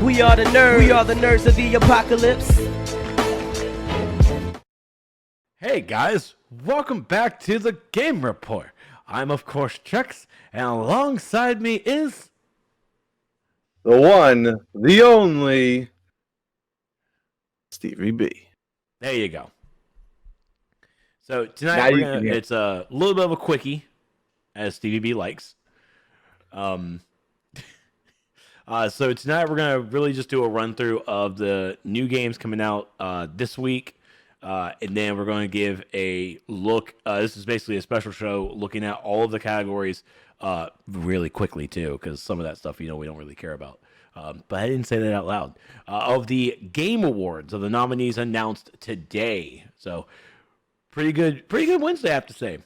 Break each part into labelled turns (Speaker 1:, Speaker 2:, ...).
Speaker 1: We are the nerds. We are the nerds of the apocalypse.
Speaker 2: Hey guys, welcome back to the Game Report. I'm of course Trex, and alongside me is
Speaker 3: the one, the only, Stevie B.
Speaker 2: There you go. So tonight it's a little bit of a quickie, as Stevie B likes. So tonight we're gonna really just do a run through of the new games coming out this week. And then we're going to give a look. This is basically a special show looking at all of the categories really quickly, too, because some of that stuff, we don't really care about. But I didn't say that out loud. Of the Game Awards, of the nominees announced today. So, pretty good Wednesday, I have to say.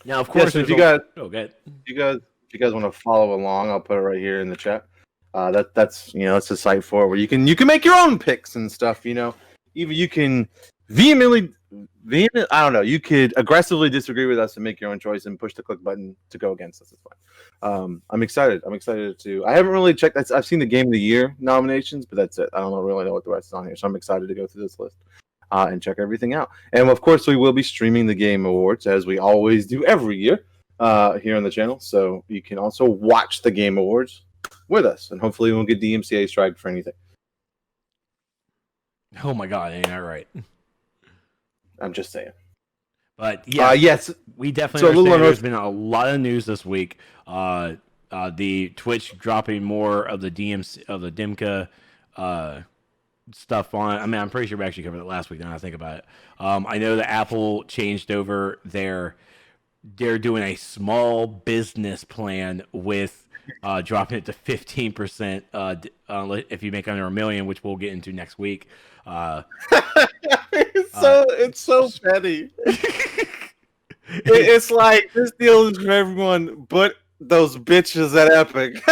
Speaker 2: Now, of course,
Speaker 3: if you guys want to follow along, I'll put it right here in the chat. That's the site for it where you can make your own picks and stuff, Even you can vehemently, I don't know. You could aggressively disagree with us and make your own choice and push the click button to go against us. It's fine. I'm excited. I haven't really checked. I've seen the Game of the Year nominations, but that's it. I don't really know what the rest is on here. So I'm excited to go through this list and check everything out. And of course, we will be streaming the Game Awards as we always do every year here on the channel. So you can also watch the Game Awards with us, and hopefully we won't get DMCA striked for anything.
Speaker 2: Oh my God, ain't that right?
Speaker 3: I'm just saying.
Speaker 2: But yeah,
Speaker 3: yes,
Speaker 2: we definitely understand there's been a lot of news this week. The Twitch dropping more of the DMCA stuff on. I mean, I'm pretty sure we actually covered it last week. Now I think about it. I know that Apple changed over they're doing a small business plan with dropping it to 15% if you make under $1 million, which we'll get into next week.
Speaker 3: It's so petty. It's like this deal is for everyone but those bitches at Epic.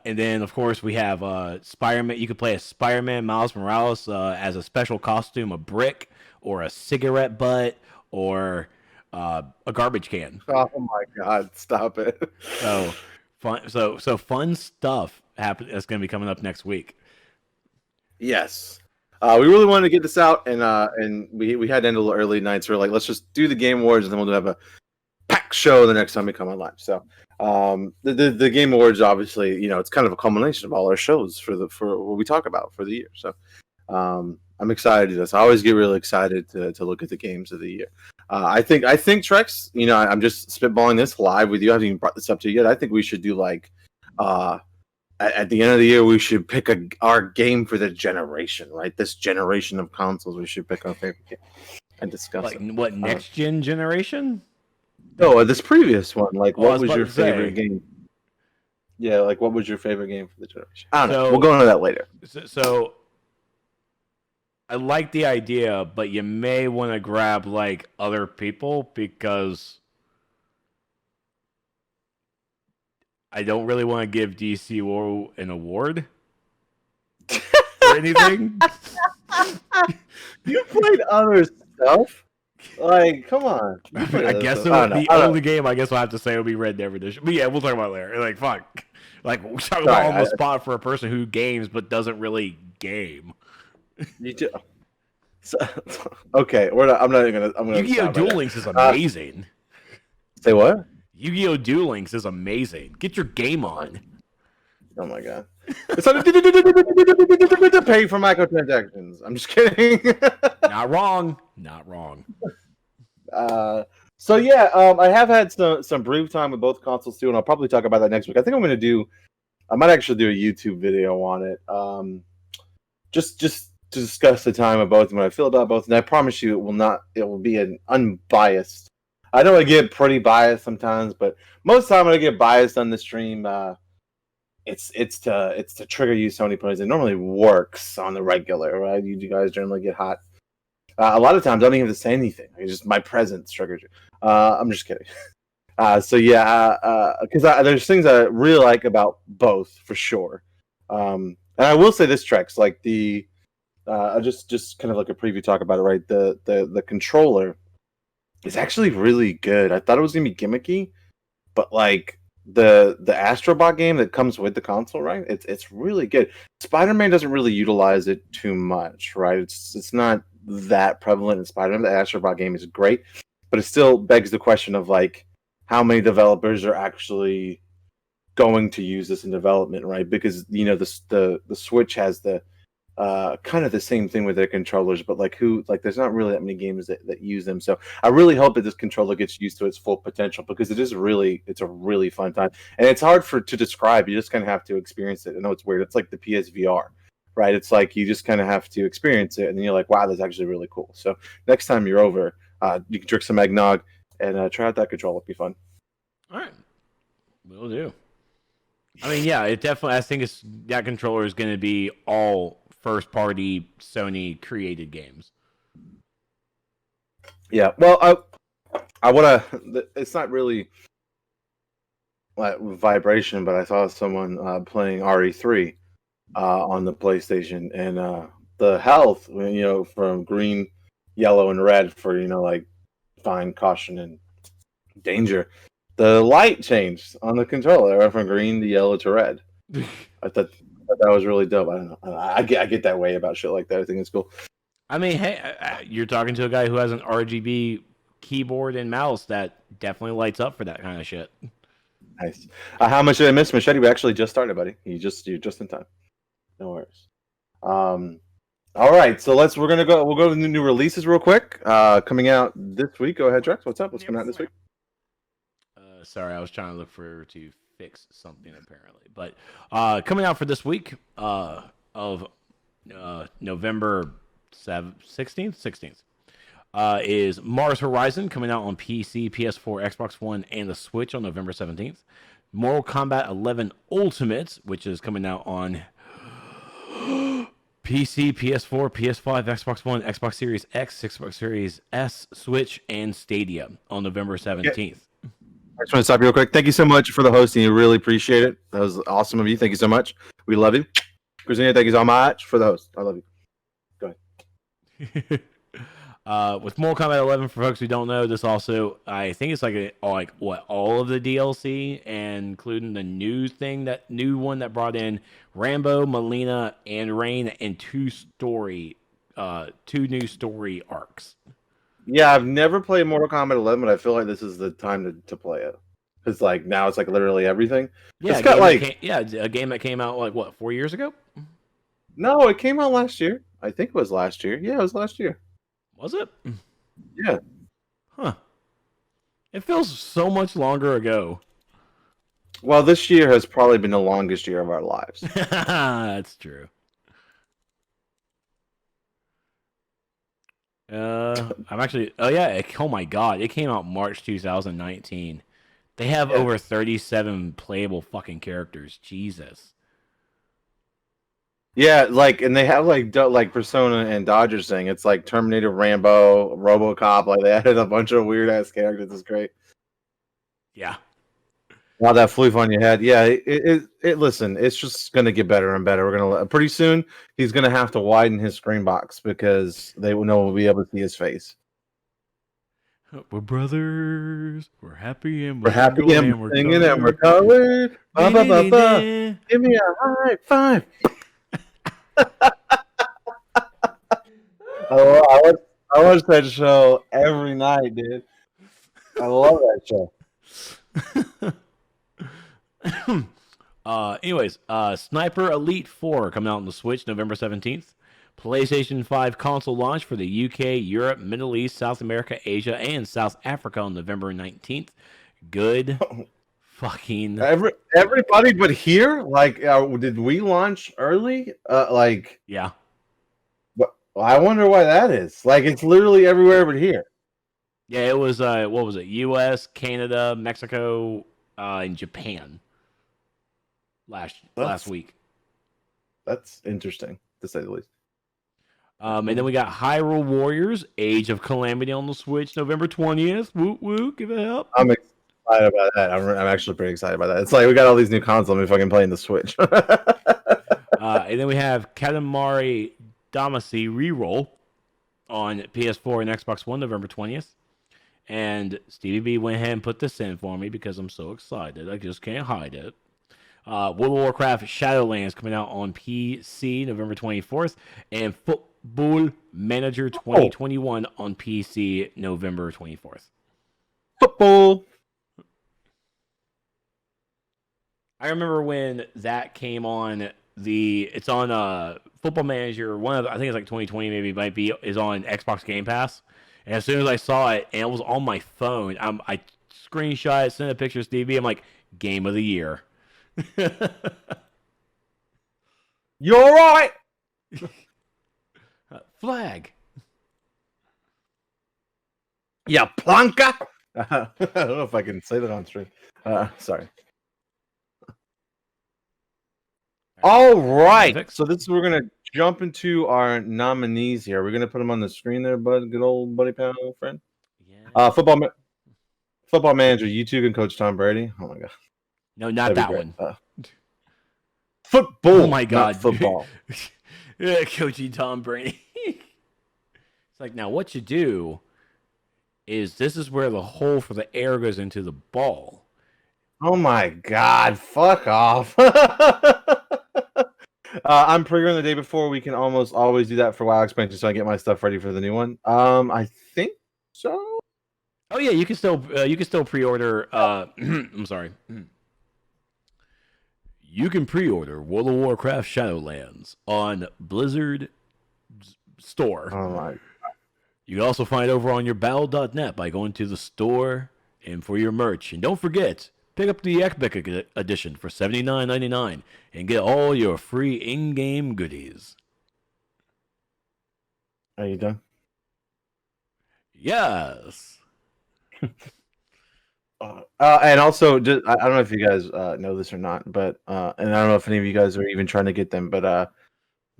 Speaker 2: And then of course we have Spider-Man. You could play as Spider-Man Miles Morales as a special costume, a brick or a cigarette butt or a garbage can.
Speaker 3: Oh my God! Stop it.
Speaker 2: So fun. So fun stuff that's going to be coming up next week.
Speaker 3: Yes, we really wanted to get this out, and we had to end a little early nights. So we're like, let's just do the Game Awards, and then we'll have a packed show the next time we come on live. So the Game Awards, obviously, it's kind of a culmination of all our shows for what we talk about for the year. So I'm excited to do this. I always get really excited to look at the games of the year. I think Trex, I'm just spitballing this live with you. I haven't even brought this up to you yet. I think we should do at the end of the year, we should pick our game for the generation, right? This generation of consoles, we should pick our favorite game and discuss it.
Speaker 2: What, next gen generation?
Speaker 3: No, this previous one. Like, what was your favorite game? Yeah, like, what was your favorite game for the generation? I don't know. We'll go into that later.
Speaker 2: So I like the idea, but you may want to grab, other people because I don't really want to give DC an award or anything.
Speaker 3: You played other stuff? Come on.
Speaker 2: I guess the only game I guess I'll have to say will be Red Dead Redemption. But yeah, we'll talk about it later. Fuck. We're talking about on the spot for a person who games but doesn't really game.
Speaker 3: You do. So, okay, I'm not even gonna. I'm gonna.
Speaker 2: Yu-Gi-Oh! Duel Links is amazing.
Speaker 3: Say what?
Speaker 2: Yu-Gi-Oh! Duel Links is amazing. Get your game on.
Speaker 3: Oh my God! It's like pay for microtransactions. I'm just kidding.
Speaker 2: Not wrong.
Speaker 3: So yeah, I have had some brief time with both consoles too, and I'll probably talk about that next week. I think I might actually do a YouTube video on it. Just to discuss the time of both and what I feel about both. And I promise you, it will be an unbiased. I know I get pretty biased sometimes, but most of the time when I get biased on the stream, it's to trigger you Sony points. It normally works on the regular, right? You guys generally get hot. A lot of times I don't even have to say anything. It's just my presence triggers you. I'm just kidding. So yeah, because there's things I really like about both for sure. And I will say this, Trex, just kind of like a preview talk about it, right? The controller is actually really good. I thought it was gonna be gimmicky, but the Astrobot game that comes with the console, right? It's really good. Spider-Man doesn't really utilize it too much, right? It's not that prevalent in Spider-Man. The Astrobot game is great, but it still begs the question of like how many developers are actually going to use this in development, right? Because the Switch has the kind of the same thing with their controllers, but there's not really that many games that use them. So I really hope that this controller gets used to its full potential because it's a really fun time. And it's hard to describe. You just kind of have to experience it. I know it's weird. It's like the PSVR, right? It's like you just kind of have to experience it and then you're like, wow, that's actually really cool. So next time you're over, you can drink some eggnog and try out that controller. It'll be fun.
Speaker 2: All right. Will do. I mean, yeah, it definitely. I think that controller is going to be all first-party Sony created games.
Speaker 3: Yeah, well, I want to. It's not really like vibration, but I saw someone playing RE3 on the PlayStation, and the health, from green, yellow, and red for like fine, caution, and danger. The light changed on the controller. It went from green to yellow to red. I thought that was really dope. I don't know. I get that way about shit like that. I think it's cool.
Speaker 2: I mean, hey, you're talking to a guy who has an RGB keyboard and mouse that definitely lights up for that kind of shit.
Speaker 3: Nice. How much did I miss, Machete? We actually just started, buddy. You're just in time. No worries. All right, so we'll go to the new releases real quick. Coming out this week. Go ahead, Drex. What's up? What's coming out this week?
Speaker 2: Sorry, I was trying to look to fix something apparently. But coming out for this week of November 16th, is Mars Horizon, coming out on PC, PS4, Xbox One, and the Switch on November 17th. Mortal Kombat 11 Ultimate, which is coming out on PC, PS4, PS5, Xbox One, Xbox Series X, Xbox Series S, Switch, and Stadia on November 17th.
Speaker 3: I just want to stop you real quick. Thank you so much for the hosting. You really appreciate it. That was awesome of you. Thank you so much. We love you. Christina, thank you so much for the host. I love you. Go ahead.
Speaker 2: With Mortal Kombat 11, for folks who don't know, this also, I think it's all of the DLC, and including the new one that brought in Rambo, Melina, and Rain, and two new story arcs.
Speaker 3: Yeah, I've never played Mortal Kombat 11, but I feel like this is the time to play it. Because now it's literally everything.
Speaker 2: Yeah,
Speaker 3: it's got
Speaker 2: a game that came out 4 years ago?
Speaker 3: No, it came out last year. I think it was last year. Yeah, it was last year.
Speaker 2: Was it?
Speaker 3: Yeah.
Speaker 2: Huh. It feels so much longer ago.
Speaker 3: Well, this year has probably been the longest year of our lives.
Speaker 2: That's true. I'm actually. Oh yeah! Oh my God! It came out March 2019. They have over 37 playable fucking characters. Jesus.
Speaker 3: Yeah, and they have Persona and Dodgers thing. It's like Terminator, Rambo, RoboCop. They added a bunch of weird ass characters. It's great.
Speaker 2: Yeah.
Speaker 3: Wow, that flew on your head. Yeah, listen, it's just gonna get better and better. We're gonna pretty soon. He's gonna have to widen his screen box because they will know we'll be able to see his face.
Speaker 2: We're brothers. We're happy and
Speaker 3: we're singing and we're colored. Give me a high five. I watch that show every night, dude. I love that show.
Speaker 2: Anyways, Sniper Elite 4 coming out on the Switch November 17th. PlayStation 5 console launch for the UK, Europe, Middle East, South America, Asia, and South Africa on November 19th. Good fucking
Speaker 3: everybody but here? Did we launch early?
Speaker 2: Yeah.
Speaker 3: I wonder why that is. It's literally everywhere but here.
Speaker 2: Yeah, it was what was it? US, Canada, Mexico, and Japan last week.
Speaker 3: That's interesting, to say the least.
Speaker 2: And then we got Hyrule Warriors, Age of Calamity on the Switch, November 20th. Woo woo, give it up.
Speaker 3: I'm excited about that. I'm actually pretty excited about that. It's we got all these new consoles and we fucking playing the Switch.
Speaker 2: And then we have Katamari Damacy Reroll on PS4 and Xbox One, November 20th. And Stevie B went ahead and put this in for me because I'm so excited. I just can't hide it. World of Warcraft Shadowlands coming out on PC November 24th, and Football Manager 2021 on PC November 24th.
Speaker 3: Football.
Speaker 2: I remember when that came on it's on Football Manager, I think it's like 2020 maybe, is on Xbox Game Pass. And as soon as I saw it and it was on my phone, I screenshot it, sent a picture to Stevie. I'm like, Game of the Year.
Speaker 3: You all right?
Speaker 2: Flag.
Speaker 3: Yeah, Planka. I don't know if I can say that on stream. Sorry. All right. So we're gonna jump into our nominees here. We're gonna put them on the screen there, bud. Good old buddy panel friend.
Speaker 2: Yeah.
Speaker 3: Football Manager. You two can coach Tom Brady. Oh my god.
Speaker 2: No, not that one.
Speaker 3: Football.
Speaker 2: Oh my god.
Speaker 3: Football.
Speaker 2: Yeah, coaching Tom Brady. It's like, now what you do is this is where the hole for the air goes into the ball.
Speaker 3: Oh my god. Fuck off. I'm pre-ordering the day before. We can almost always do that for WoW expansion, so I get my stuff ready for the new one. I think so.
Speaker 2: Oh yeah, you can still pre-order. I'm sorry. You can pre-order World of Warcraft Shadowlands on Blizzard store.
Speaker 3: Oh my!
Speaker 2: You can also find it over on your battle.net by going to the store and for your merch. And don't forget, pick up the Epic edition for $79.99 and get all your free in-game goodies.
Speaker 3: Are you done?
Speaker 2: Yes.
Speaker 3: And also, just, I don't know if you guys know this or not, but and I don't know if any of you guys are even trying to get them, but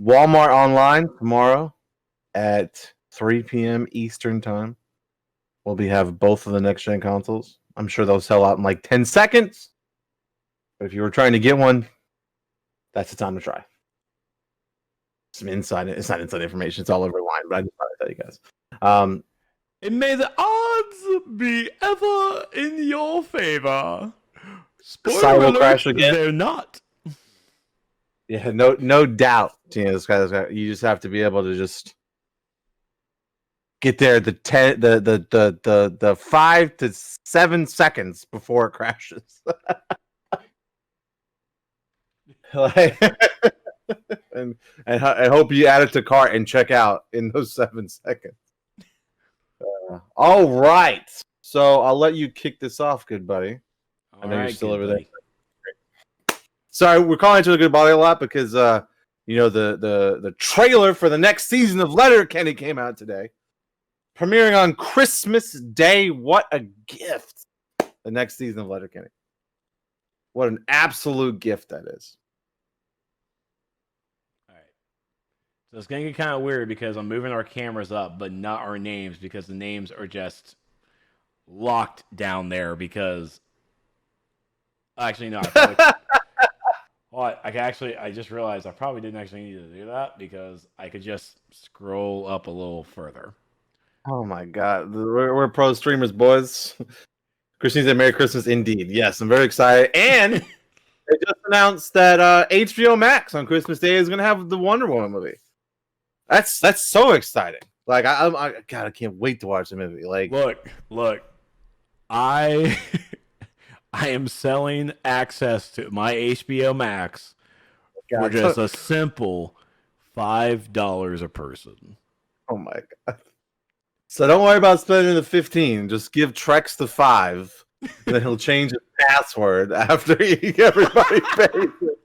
Speaker 3: Walmart online tomorrow at 3 p.m. Eastern time, we'll have both of the next-gen consoles. I'm sure they'll sell out in like 10 seconds. But if you were trying to get one, that's the time to try. Some inside, it's not inside information, it's all over line, but I just thought I'd tell you guys.
Speaker 2: And may the odds be ever in your favor.
Speaker 3: Site will crash again.
Speaker 2: They're not.
Speaker 3: Yeah, no doubt. You know, you just have to be able to just get there the 5 to 7 seconds before it crashes. and I hope you add it to cart and check out in those 7 seconds. All right, so I'll let you kick this off, good buddy. I know you're still over there. Sorry, we're calling each other good buddy a lot because you know the trailer for the next season of Letterkenny came out today, premiering on Christmas Day. What a gift! The next season of Letterkenny. What an absolute gift that is.
Speaker 2: So it's going to get kind of weird because I'm moving our cameras up, but not our names because the names are just locked down there because... Actually, no. I just realized I probably didn't actually need to do that because I could just scroll up a little further.
Speaker 3: Oh my god. We're pro streamers, boys. Christine said Merry Christmas indeed. Yes, I'm very excited. And they just announced that HBO Max on Christmas Day is going to have the Wonder Woman movie. That's so exciting. Like I can't wait to watch the movie. Like
Speaker 2: look, I am selling access to my HBO Max for just a simple $5 a person.
Speaker 3: Oh my god! So don't worry about spending the 15. Just give Trex the 5, and then he'll change his password after everybody pays it.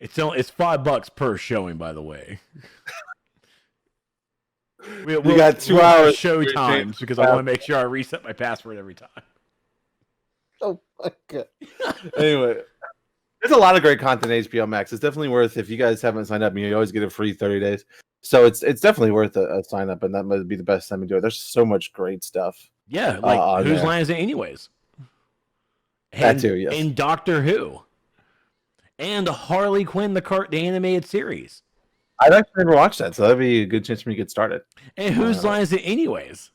Speaker 2: It's $5 per showing, by the way. We
Speaker 3: got 2 hours
Speaker 2: show times because I want to make sure I reset my password every time.
Speaker 3: Oh my god! Anyway, there's a lot of great content on HBO Max. It's definitely worth, if you guys haven't signed up, you always get a free 30 days. So it's definitely worth a sign up, and that might be the best time to do it. There's so much great stuff.
Speaker 2: Yeah, like whose line is it anyways?
Speaker 3: That too, yes.
Speaker 2: And Doctor Who. And Harley Quinn, the animated series.
Speaker 3: I've actually never watched that, so that'd be a good chance for me to get started.
Speaker 2: And whose line is it anyways?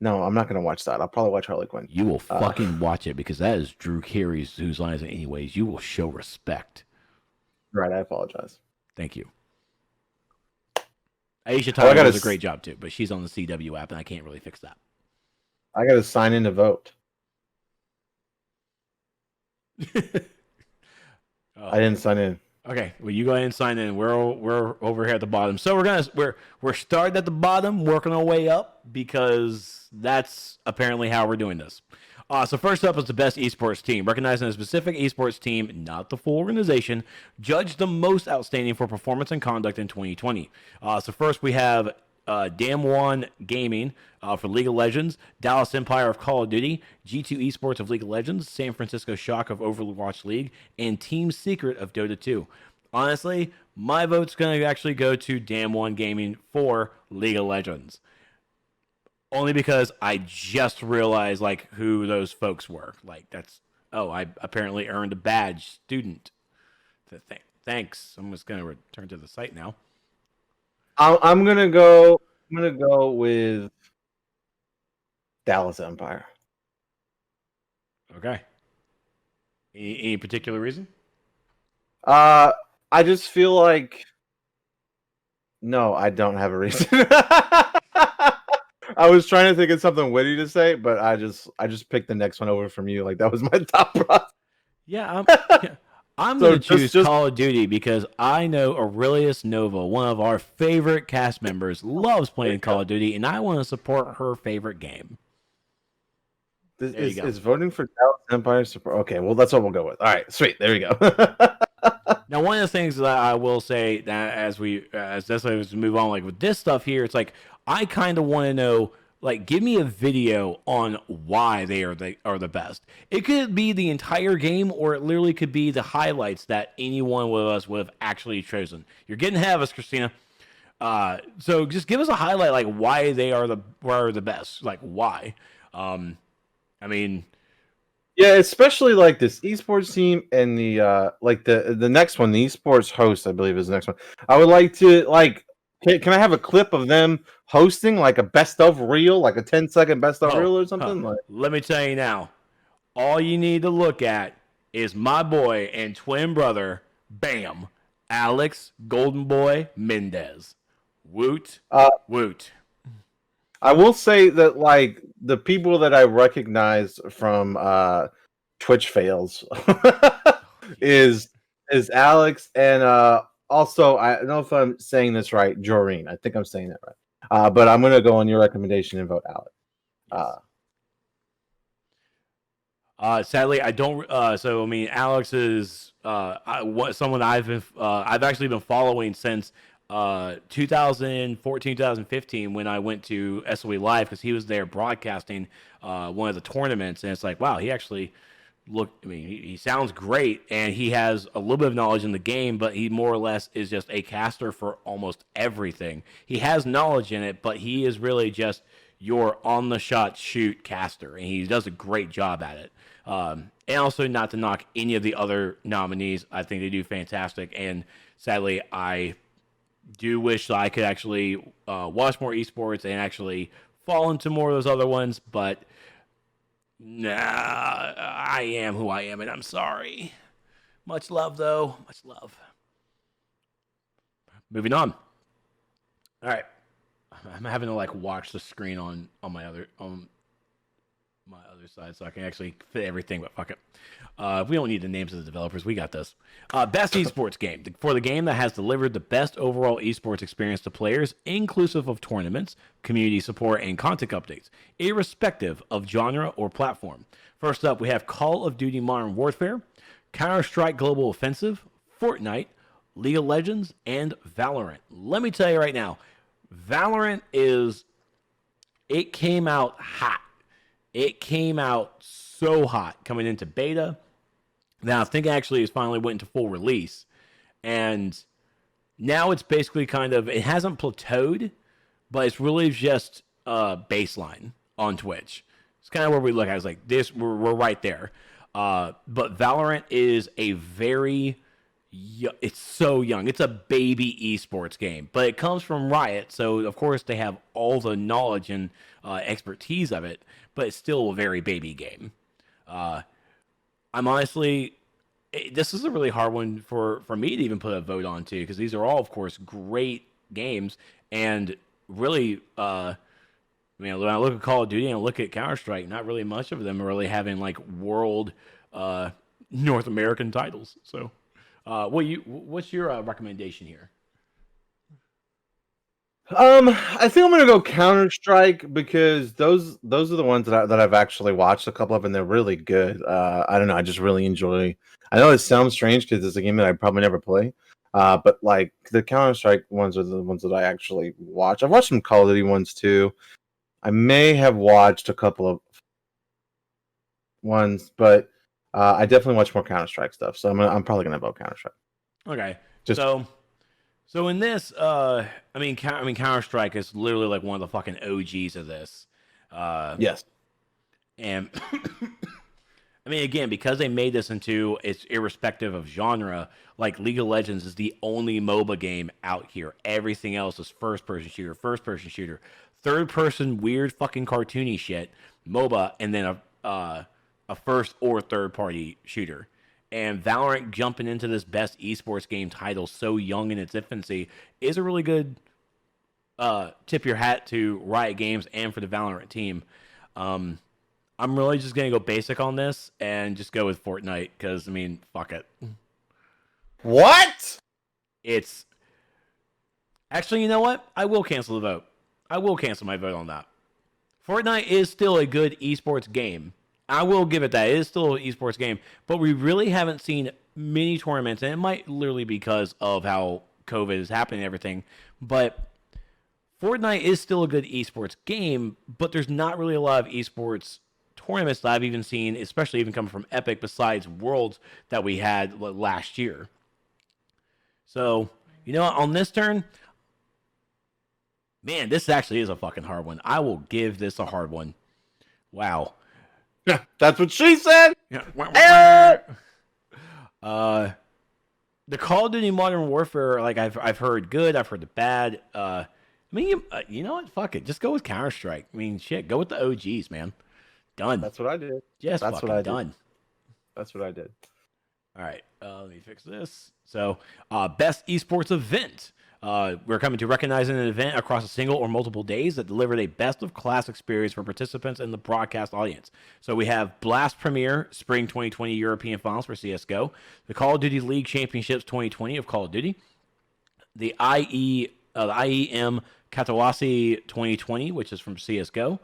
Speaker 3: No, I'm not going to watch that. I'll probably watch Harley Quinn.
Speaker 2: You will fucking watch it because that is Drew Carey's Whose Line Is It Anyways. You will show respect.
Speaker 3: Right, I apologize.
Speaker 2: Thank you. Aisha Tyler does a great job too, but she's on the CW app and I can't really fix that.
Speaker 3: I got to sign in to vote. I didn't sign in.
Speaker 2: Okay, well you go ahead and sign in. We're over here at the bottom, so we're starting at the bottom, working our way up because that's apparently how we're doing this. So first up is the best esports team, recognizing a specific esports team, not the full organization, judged the most outstanding for performance and conduct in 2020. So first we have Damwon Gaming for League of Legends, Dallas Empire of Call of Duty, G2 Esports of League of Legends, San Francisco Shock of Overwatch League, and Team Secret of Dota 2. Honestly, my vote's going to actually go to Damwon Gaming for League of Legends. Only because I just realized like who those folks were. Like I apparently earned a badge, student. Thanks. I'm just going to return to the site now.
Speaker 3: I'm gonna go with Dallas Empire.
Speaker 2: Okay. Any particular reason?
Speaker 3: I just feel like no, I don't have a reason. I was trying to think of something witty to say, but I just picked the next one over from you. Like that was my top process.
Speaker 2: Yeah, I'm going to choose Call of Duty because I know Aurelius Nova, one of our favorite cast members, loves playing Call of Duty, and I want to support her favorite game.
Speaker 3: Is voting for Dallas Empire support? Okay, well, that's what we'll go with. All right, sweet. There we go.
Speaker 2: Now, one of the things that I will say that as we move on, like with this stuff here, it's like I kind of want to know. Like, give me a video on why they are the best. It could be the entire game, or it literally could be the highlights that anyone of us would have actually chosen. You're getting ahead of us, Christina. So just give us a highlight, like why they are the best. Like why? I mean,
Speaker 3: yeah, especially like this esports team and the like the next one, the esports host, I believe is the next one. I would like to like. Can I have a clip of them hosting like a best of reel, like a 10-second best of reel or something? Like,
Speaker 2: let me tell you now, all you need to look at is my boy and twin brother, Bam, Alex Golden Boy Mendez. Woot, woot.
Speaker 3: I will say that like the people that I recognize from Twitch fails is Alex and also, I don't know if I'm saying this right, Joreen. I think I'm saying that right. But I'm going to go on your recommendation and vote
Speaker 2: Alex. Sadly, I don't. So, I mean, Alex is someone I've actually been following since 2014, 2015 when I went to SOE Live because he was there broadcasting one of the tournaments. And it's like, wow, he actually... he sounds great, and he has a little bit of knowledge in the game, but he more or less is just a caster for almost everything. He has knowledge in it, but he is really just your on-the-shot shoot caster, and he does a great job at it. And also, not to knock any of the other nominees, I think they do fantastic, and sadly, I do wish that I could actually watch more esports and actually fall into more of those other ones, but... Nah, I am who I am, and I'm sorry. Much love, though. Much love. Moving on. All right. I'm having to like watch the screen on my other side so I can actually fit everything, but fuck it. We don't need the names of the developers. We got this. Best esports game. For the game that has delivered the best overall esports experience to players, inclusive of tournaments, community support, and content updates, irrespective of genre or platform. First up, we have Call of Duty Modern Warfare, Counter-Strike Global Offensive, Fortnite, League of Legends, and Valorant. Let me tell you right now, Valorant it came out hot. It came out so hot coming into beta. Now, I think actually it's finally went into full release. And now it's basically it hasn't plateaued, but it's really just baseline on Twitch. It's kind of where we look at it. It's like this, we're right there. But Valorant is a very It's so young. It's a baby esports game, but it comes from Riot, so of course they have all the knowledge and expertise of it. But it's still a very baby game. I'm honestly, this is a really hard one for me to even put a vote on too, because these are all, of course, great games and really. When I look at Call of Duty and I look at Counter Strike, not really much of them are really having like world North American titles. So. What's your recommendation here?
Speaker 3: I think I'm gonna go Counter Strike because those are the ones that I've actually watched a couple of, and they're really good. I don't know, I just really enjoy. I know it sounds strange because it's a game that I probably never play, but like the Counter Strike ones are the ones that I actually watch. I've watched some Call of Duty ones too. I may have watched a couple of ones, but. I definitely watch more Counter Strike stuff, so I'm probably gonna vote Counter Strike.
Speaker 2: Okay,
Speaker 3: Just
Speaker 2: so in this, Counter Strike is literally like one of the fucking OGs of this.
Speaker 3: Yes,
Speaker 2: and again, because they made this into it's irrespective of genre. Like League of Legends is the only MOBA game out here. Everything else is first person shooter, third person weird fucking cartoony shit, MOBA, and then a first or third party shooter. And Valorant jumping into this best esports game title so young in its infancy is a really good tip your hat to Riot Games and for the Valorant team. I'm really just going to go basic on this and just go with Fortnite because, fuck it.
Speaker 3: What?
Speaker 2: It's... Actually, you know what? I will cancel the vote. I will cancel my vote on that. Fortnite is still a good esports game. I will give it that. It is still an esports game, but we really haven't seen many tournaments, and it might literally be because of how COVID is happening and everything, but Fortnite is still a good esports game, but there's not really a lot of esports tournaments that I've even seen, especially even coming from Epic, besides Worlds that we had last year. So, you know what, on this turn, man, this actually is a fucking hard one. I will give this a hard one. Wow.
Speaker 3: Yeah, that's what she said.
Speaker 2: Yeah. The Call of Duty Modern Warfare, like I've heard good, I've heard the bad. You know what? Fuck it, just go with Counter Strike. Shit, go with the OGs, man. Done.
Speaker 3: That's what I did.
Speaker 2: Just
Speaker 3: that's
Speaker 2: fucking
Speaker 3: what I
Speaker 2: done.
Speaker 3: Did. That's what I did.
Speaker 2: All right, let me fix this. So, best esports event. We're coming to recognizing an event across a single or multiple days that delivered a best-of-class experience for participants and the broadcast audience. So we have Blast Premier Spring 2020 European Finals for CSGO, the Call of Duty League Championships 2020 of Call of Duty, the IEM Katawashi 2020, which is from CSGO,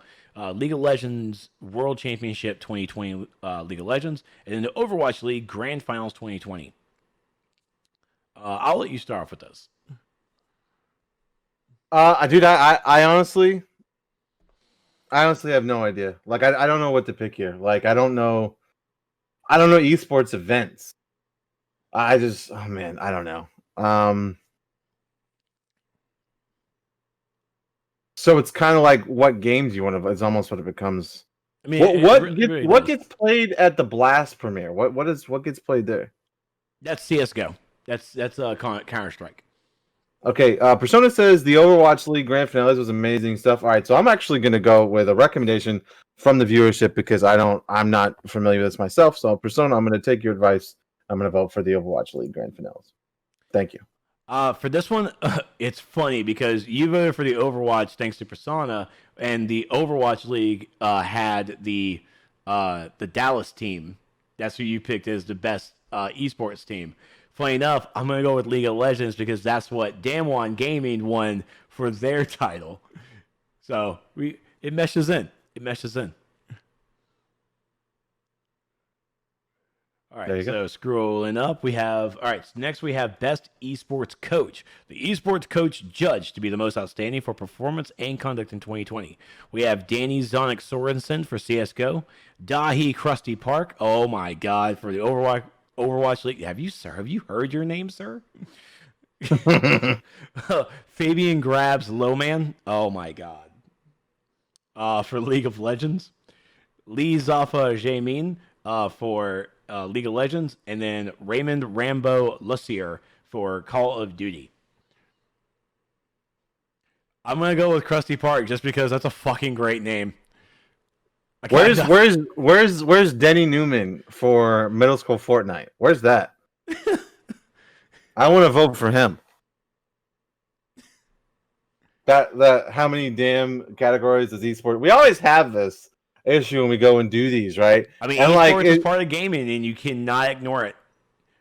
Speaker 2: League of Legends World Championship 2020 League of Legends, and then the Overwatch League Grand Finals 2020. I'll let you start off with this.
Speaker 3: Dude, I honestly have no idea. Like, I don't know what to pick here. Like, I don't know esports events. I don't know. So it's kind of like what games you want to. It's almost what it becomes. What gets played at the Blast premiere? What gets played there?
Speaker 2: That's CS:GO. That's Counter Strike.
Speaker 3: Okay, Persona says the Overwatch League Grand Finales was amazing stuff. All right, so I'm actually going to go with a recommendation from the viewership because I'm not familiar with this myself. So Persona, I'm going to take your advice. I'm going to vote for the Overwatch League Grand Finales. Thank you.
Speaker 2: For this one, it's funny because you voted for the Overwatch thanks to Persona, and the Overwatch League had the Dallas team. That's who you picked as the best esports team. Funny enough, I'm going to go with League of Legends because that's what Damwon Gaming won for their title. So it meshes in. All right, so scrolling up, next we have Best Esports Coach. The Esports Coach judged to be the most outstanding for performance and conduct in 2020. We have Danny Zonic Sorensen for CSGO, Dahi Krusty Park, oh my god, for the Overwatch League. Have you heard your name, sir? Fabian Grabs Lowman, oh my god. For League of Legends, Lee Zafa Jamin for League of Legends, and then Raymond Rambo Lussier for Call of Duty. I'm gonna go with Krusty Park just because that's a fucking great name.
Speaker 3: Where's Denny Newman for middle school Fortnite? Where's that? I want to vote for him. That how many damn categories is esports? We always have this issue when we go and do these, right?
Speaker 2: I mean,
Speaker 3: and
Speaker 2: esports is part of gaming, and you cannot ignore it.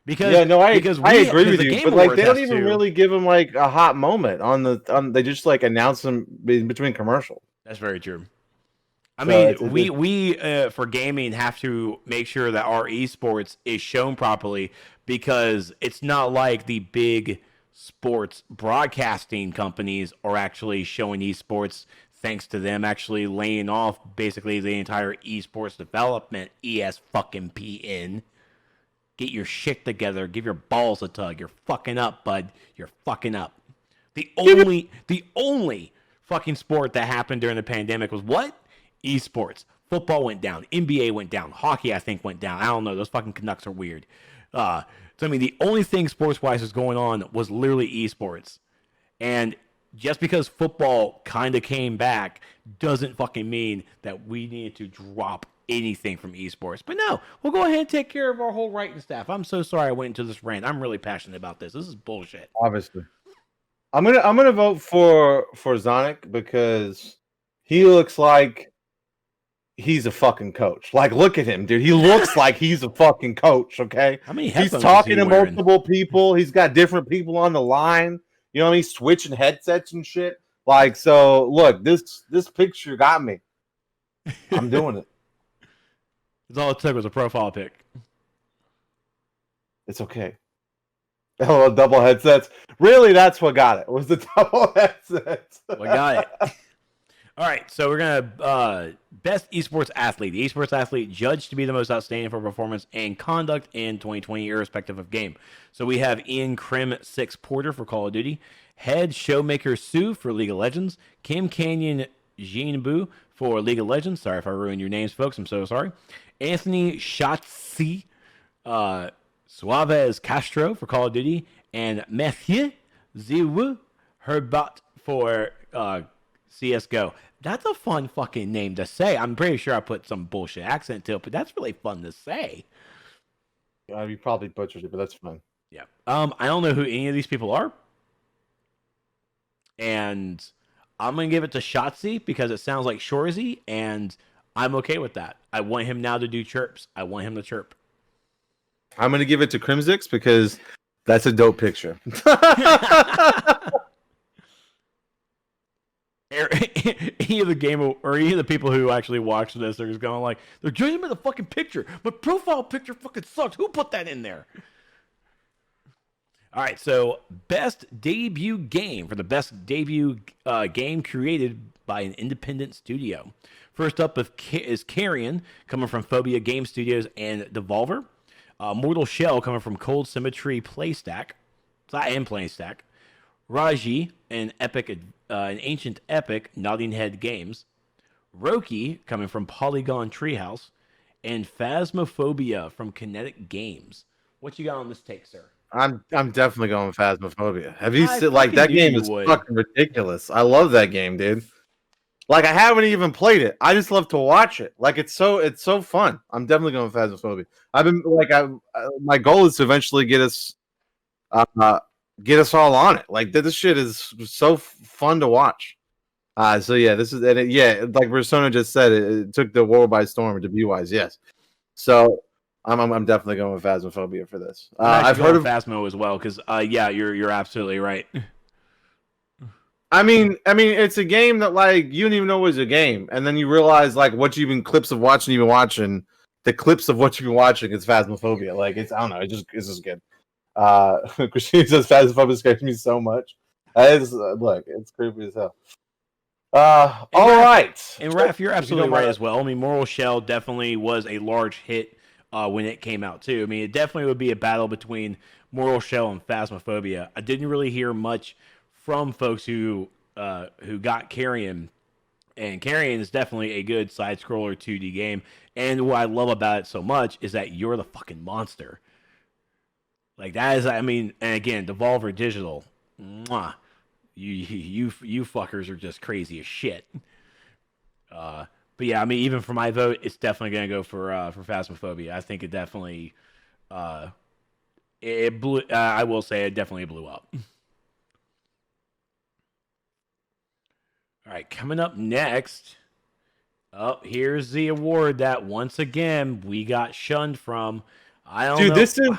Speaker 2: Because
Speaker 3: I agree with you,
Speaker 2: Game
Speaker 3: but like
Speaker 2: Awards
Speaker 3: they don't even really give them like a hot moment on. They just like announce them in between commercials.
Speaker 2: That's very true. I
Speaker 3: So
Speaker 2: mean, we for gaming have to make sure that our esports is shown properly because it's not like the big sports broadcasting companies are actually showing esports thanks to them actually laying off basically the entire esports development fucking PN. Get your shit together. Give your balls a tug. You're fucking up, bud. You're fucking up. The only fucking sport that happened during the pandemic was what? Esports. Football went down. NBA went down. Hockey, I think, went down. I don't know. Those fucking Canucks are weird. So, I mean, the only thing sports-wise was going on was literally esports. And just because football kind of came back doesn't fucking mean that we need to drop anything from esports. But no, we'll go ahead and take care of our whole writing staff. I'm so sorry I went into this rant. I'm really passionate about this. This is bullshit.
Speaker 3: Obviously. I'm gonna vote for Zonic because he looks like he's a fucking coach. Like, look at him, dude. He looks like he's a fucking coach. Okay,
Speaker 2: how many
Speaker 3: he's
Speaker 2: headphones
Speaker 3: talking
Speaker 2: is
Speaker 3: to
Speaker 2: he wearing?
Speaker 3: multiple people. He's got different people on the line. You know what I mean? Switching headsets and shit. Like, so look, this picture got me. I'm doing it.
Speaker 2: That's all it took was a profile pic.
Speaker 3: It's okay. Oh, double headsets. Really, that's what got it. Was the double headsets.
Speaker 2: We got it. All right, so we're gonna best esports athlete. The esports athlete judged to be the most outstanding for performance and conduct in 2020, irrespective of game. So we have Ian Krim 6 Porter for Call of Duty, Head Showmaker Sue for League of Legends, Kim Canyon Jinbu for League of Legends. Sorry if I ruined your names, folks. I'm so sorry. Anthony Shotzi, Suavez Castro for Call of Duty, and Mathieu Ziwu Herbat for CSGO. That's a fun fucking name to say. I'm pretty sure I put some bullshit accent to it, but that's really fun to say.
Speaker 3: You probably butchered it, but that's fine.
Speaker 2: Yeah. I don't know who any of these people are. And I'm going to give it to Shotzi because it sounds like Shorzy, and I'm okay with that. I want him now to do chirps. I want him to chirp.
Speaker 3: I'm going to give it to Crimsix because that's a dope picture.
Speaker 2: Any of the game or any of the people who actually watch this are just going like, they're judging me the fucking picture, but profile picture fucking sucks. Who put that in there? All right, so best debut game for the best debut game created by an independent studio. First up is Carrion, coming from Phobia Game Studios and Devolver. Mortal Shell, coming from Cold Symmetry Playstack and Playstack. Raji, an ancient epic, Nodding Head Games. Roki, coming from Polygon Treehouse. And Phasmophobia from Kinetic Games. What you got on this take, sir?
Speaker 3: I'm definitely going with Phasmophobia. Have you seen like that game is fucking ridiculous. I love that game, dude. Like I haven't even played it. I just love to watch it. Like it's so fun. I'm definitely going with Phasmophobia. I've been like my goal is to eventually get us all on it. Like this shit is so fun to watch. So yeah, this is like Persona just said, it took the world by storm debut wise. Yes. So I'm definitely going with Phasmophobia for this.
Speaker 2: I've heard of Phasmo as well because you're absolutely right.
Speaker 3: I mean, it's a game that like you didn't even know was a game, and then you realize like what you've been clips of watching, the clips of what you've been watching is Phasmophobia. Like it's I don't know, it's just good. Christine says Phasmophobia scares me so much. Look, it's creepy as hell. All right,
Speaker 2: and Raph, you're absolutely right as well. I mean, Mortal Shell definitely was a large hit when it came out too. I mean, it definitely would be a battle between Mortal Shell and Phasmophobia. I didn't really hear much from folks who got Carrion, and Carrion is definitely a good side scroller 2D game. And what I love about it so much is that you're the fucking monster. Like that is, I mean, and again, Devolver Digital, mwah, you fuckers are just crazy as shit. But yeah, I mean, even for my vote, it's definitely gonna go for Phasmophobia. I think it definitely, it blew. I will say it definitely blew up. All right, coming up next. Oh, here's the award that once again we got shunned from. I don't know.
Speaker 3: Dude,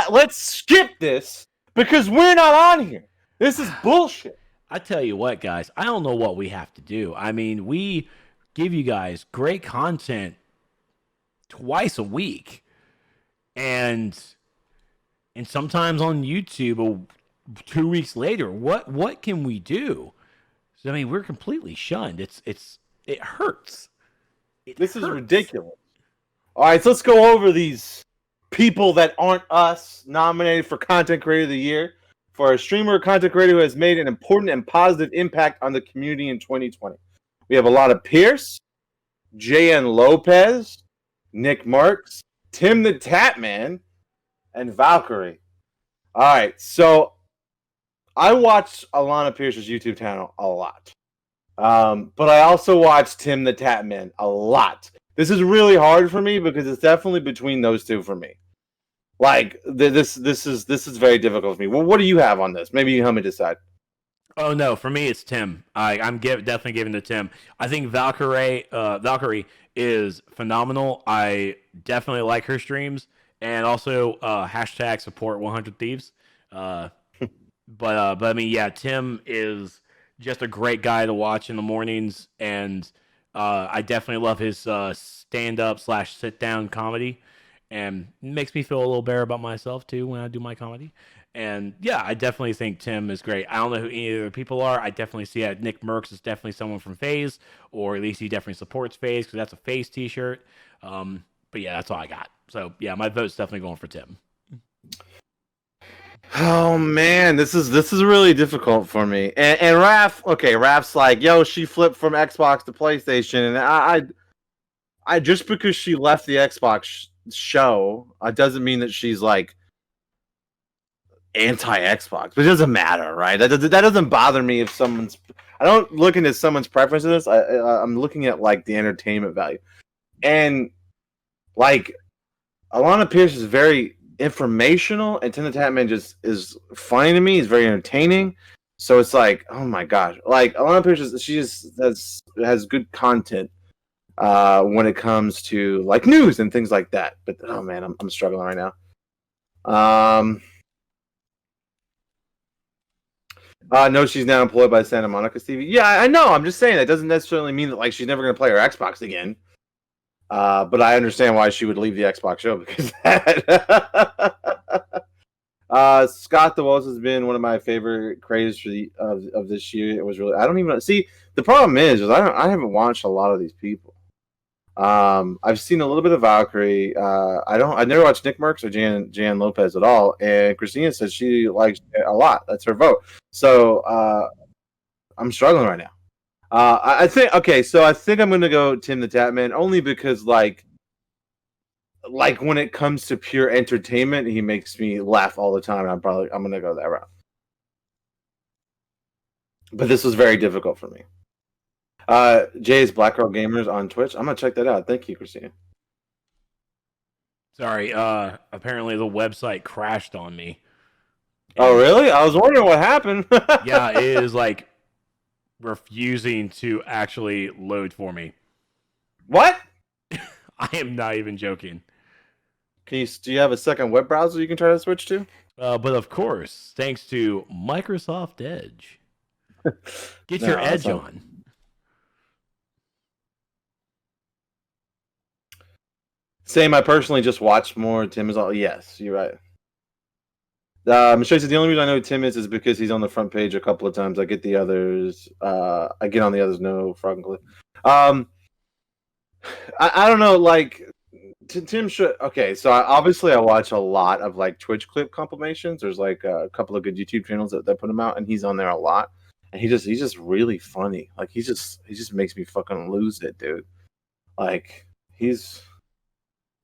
Speaker 3: let's skip this because we're not on here. This is bullshit.
Speaker 2: I tell you what, guys, I don't know what we have to do. I mean, we give you guys great content twice a week, and sometimes on YouTube 2 weeks later. What can we do? So, I mean, we're completely shunned. It hurts.
Speaker 3: This is ridiculous. All right, so let's go over these people that aren't us nominated for Content Creator of the Year for a streamer or content creator who has made an important and positive impact on the community in 2020. We have a lot of Pierce, JN Lopez, Nick Marks, Tim the Tatman, and Valkyrie. All right, so I watched Alana Pierce's YouTube channel a lot. But I also watched Tim the Tatman a lot. This is really hard for me because it's definitely between those two for me. Like this is very difficult for me. Well, what do you have on this? Maybe you help me decide.
Speaker 2: Oh no, for me it's Tim. I'm definitely giving to Tim. I think Valkyrie is phenomenal. I definitely like her streams, and also hashtag support 100 Thieves. But I mean, yeah, Tim is just a great guy to watch in the mornings, and I definitely love his stand-up / sit-down comedy, and it makes me feel a little better about myself too when I do my comedy. And yeah, I definitely think Tim is great. I don't know who any of the people are. I definitely see that Nick Merckx is definitely someone from FaZe, or at least he definitely supports FaZe because that's a FaZe t-shirt. But yeah, that's all I got. So yeah, my vote's definitely going for Tim.
Speaker 3: Oh man, this is really difficult for me. And Raph's like, yo, she flipped from Xbox to PlayStation, and I just because she left the Xbox show, it doesn't mean that she's like anti-Xbox. But it doesn't matter, right? That doesn't bother me if someone's. I don't look into someone's preference in this. I'm looking at like the entertainment value, and like Alana Pierce is very informational, and Tim the Tatman just is funny to me. He's very entertaining. So it's like, oh my gosh, like Alana Pierce, she just has good content when it comes to like news and things like that. But oh man, I'm struggling right now. No, she's now employed by Santa Monica TV. Yeah, I know. I'm just saying that doesn't necessarily mean that like she's never going to play her Xbox again. But I understand why she would leave the Xbox show because of that. Scott DeWolf has been one of my favorite creators for of this year. It was really. I don't even see. The problem is I haven't watched a lot of these people. I've seen a little bit of Valkyrie. I've never watched Nick Merckx or Jan Lopez at all. And Christina says she likes it a lot. That's her vote. So I'm struggling right now. I think I'm gonna go Tim the Tatman only because like when it comes to pure entertainment, he makes me laugh all the time. I'm gonna go that route. But this was very difficult for me. Jay's Black Girl Gamers on Twitch. I'm gonna check that out. Thank you, Christina.
Speaker 2: Sorry, apparently the website crashed on me.
Speaker 3: Oh really? I was wondering what happened.
Speaker 2: Yeah, it is like refusing to actually load for me.
Speaker 3: What?
Speaker 2: I am not even joking.
Speaker 3: Do you have a second web browser you can try to switch to?
Speaker 2: But of course, thanks to Microsoft Edge. Get your Edge on.
Speaker 3: Same. I personally just watched more. Tim is all. Yes, you're right. Michelle says the only reason I know who Tim is because he's on the front page a couple of times. I get the others. I get on the others. No, Frog and Cliff. I don't know. Like Tim should. Okay, so obviously I watch a lot of like Twitch clip compilations. There's like a couple of good YouTube channels that put him out, and he's on there a lot. And he's just really funny. Like he just makes me fucking lose it, dude. Like he's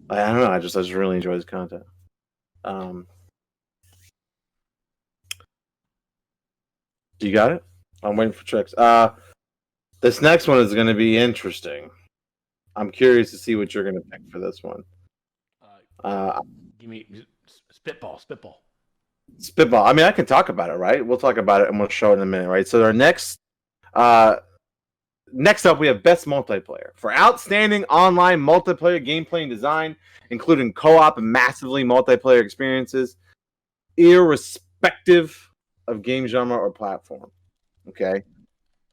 Speaker 3: I don't know. I just really enjoy his content. You got it? I'm waiting for tricks. This next one is going to be interesting. I'm curious to see what you're going to pick for this one.
Speaker 2: Give me spitball.
Speaker 3: Spitball. I mean, I can talk about it, right? We'll talk about it and we'll show it in a minute, right? So our next up, we have Best Multiplayer for outstanding online multiplayer gameplay and design, including co-op and massively multiplayer experiences, irrespective of game genre or platform. Okay.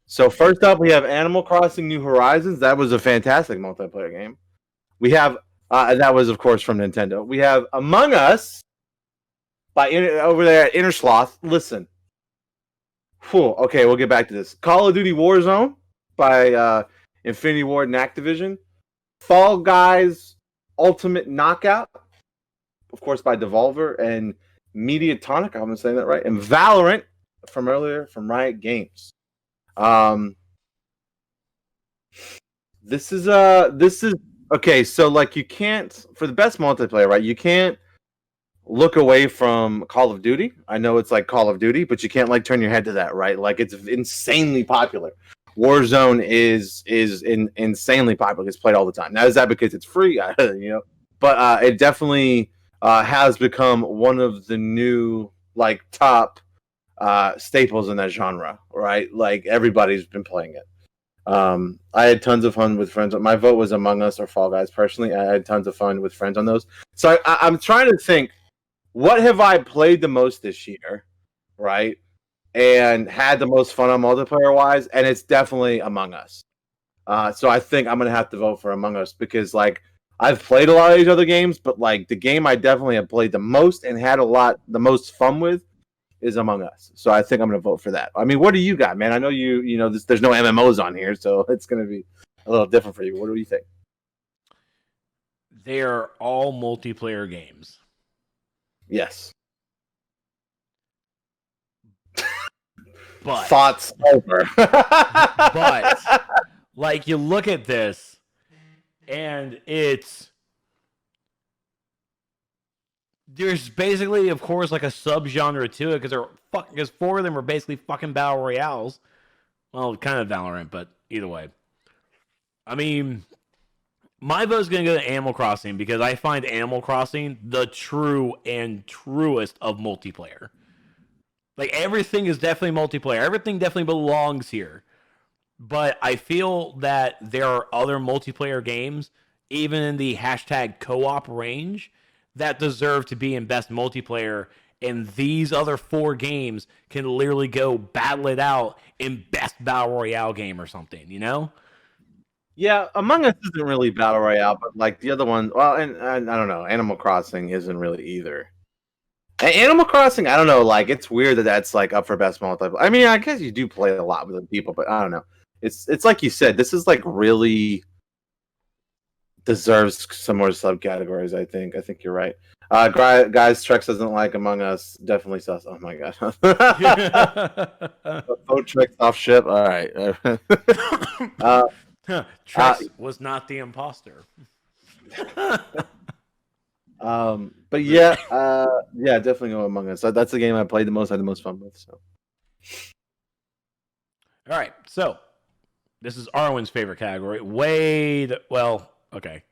Speaker 3: So first up, we have Animal Crossing: New Horizons. That was a fantastic multiplayer game. We have that was, of course, from Nintendo. We have Among Us over there at Innersloth. Listen. Whew, okay, we'll get back to this. Call of Duty Warzone by Infinity Ward and Activision. Fall Guys Ultimate Knockout, of course, by Devolver and Mediatonic. I'm saying that right. And Valorant from earlier from Riot Games. This is okay. So like, you can't, for the best multiplayer, right? You can't look away from Call of Duty. I know it's like Call of Duty, but you can't like turn your head to that, right? Like, it's insanely popular. Warzone is insanely popular. It's played all the time. Now, is that because it's free? But it definitely has become one of the new like top staples in that genre, right? Like, everybody's been playing it. I had tons of fun with friends. My vote was Among Us or Fall Guys. Personally, I had tons of fun with friends on those. So I'm trying to think, what have I played the most this year, right? And had the most fun on multiplayer wise, and it's definitely Among Us. So I think I'm gonna have to vote for Among Us because, like, I've played a lot of these other games, but like the game I definitely have played the most and had the most fun with is Among Us. So I think I'm gonna vote for that. I mean, what do you got, man? I know there's no MMOs on here, so it's gonna be a little different for you. What do you think?
Speaker 2: They're all multiplayer games.
Speaker 3: Yes.
Speaker 2: But
Speaker 3: thoughts over.
Speaker 2: But like, you look at this and there's basically, of course, like a subgenre to it because 4 of them are basically fucking battle royales. Well, kind of Valorant, but either way. I mean, my vote's going to go to Animal Crossing because I find Animal Crossing the true and truest of multiplayer. Like, everything is definitely multiplayer. Everything definitely belongs here. But I feel that there are other multiplayer games, even in the hashtag co-op range, that deserve to be in best multiplayer. And these other 4 games can literally go battle it out in best battle royale game or something, you know?
Speaker 3: Yeah, Among Us isn't really battle royale, but like the other one, well, and I don't know, Animal Crossing isn't really either. Animal Crossing, I don't know, like, it's weird that that's like up for best multiplayer. I mean, I guess you do play a lot with other people, but I don't know. It's like you said, this is like really deserves some more subcategories. I think you're right. Guys, Trex doesn't like Among Us. Definitely sus. Oh my god. Vote Trex off ship. All right.
Speaker 2: Trex was not the imposter.
Speaker 3: But yeah, definitely go Among Us. That's the game I played the most. I had the most fun with. So.
Speaker 2: All right, so this is Arwen's favorite category. Okay.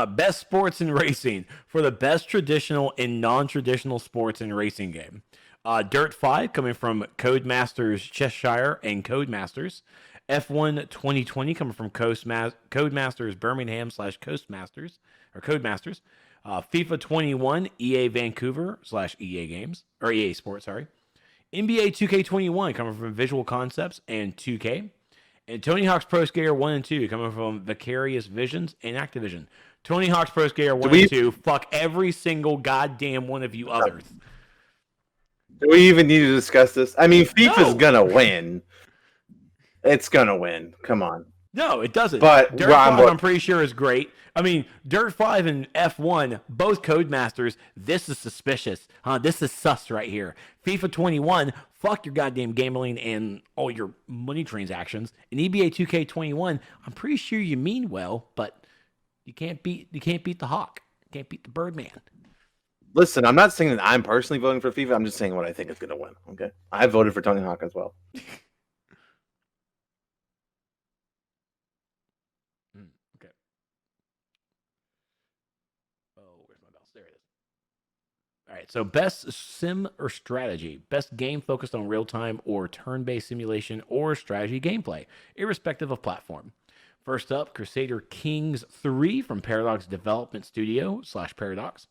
Speaker 2: Best sports and racing for the best traditional and non-traditional sports and racing game. Dirt 5 coming from Codemasters Cheshire and Codemasters. F1 2020 coming from Codemasters Birmingham / Coastmasters or Codemasters. FIFA 21 EA Vancouver / EA Games or EA Sports, sorry. NBA 2K21 coming from Visual Concepts and 2K. And Tony Hawk's Pro Skater 1 and 2 coming from Vicarious Visions and Activision. Tony Hawk's Pro Skater 1 and 2, fuck every single goddamn one of you others.
Speaker 3: Do we even need to discuss this? I mean, FIFA's gonna win. It's gonna win. Come on.
Speaker 2: No, it doesn't.
Speaker 3: But
Speaker 2: Dirt 5, I'm pretty sure, is great. I mean, Dirt 5 and F1, both Codemasters, this is suspicious. This is sus right here. FIFA 21, fuck your goddamn gambling and all your money transactions. And NBA 2K21, I'm pretty sure you mean well, but You can't beat the Hawk. You can't beat the Birdman.
Speaker 3: Listen, I'm not saying that I'm personally voting for FIFA. I'm just saying what I think is going to win. Okay, I voted for Tony Hawk as well.
Speaker 2: Okay. Oh, where's my mouse? There it is. All right. So, best sim or strategy, best game focused on real time or turn based simulation or strategy gameplay, irrespective of platform. First up, Crusader Kings 3 from Paradox Development Studio / Paradox.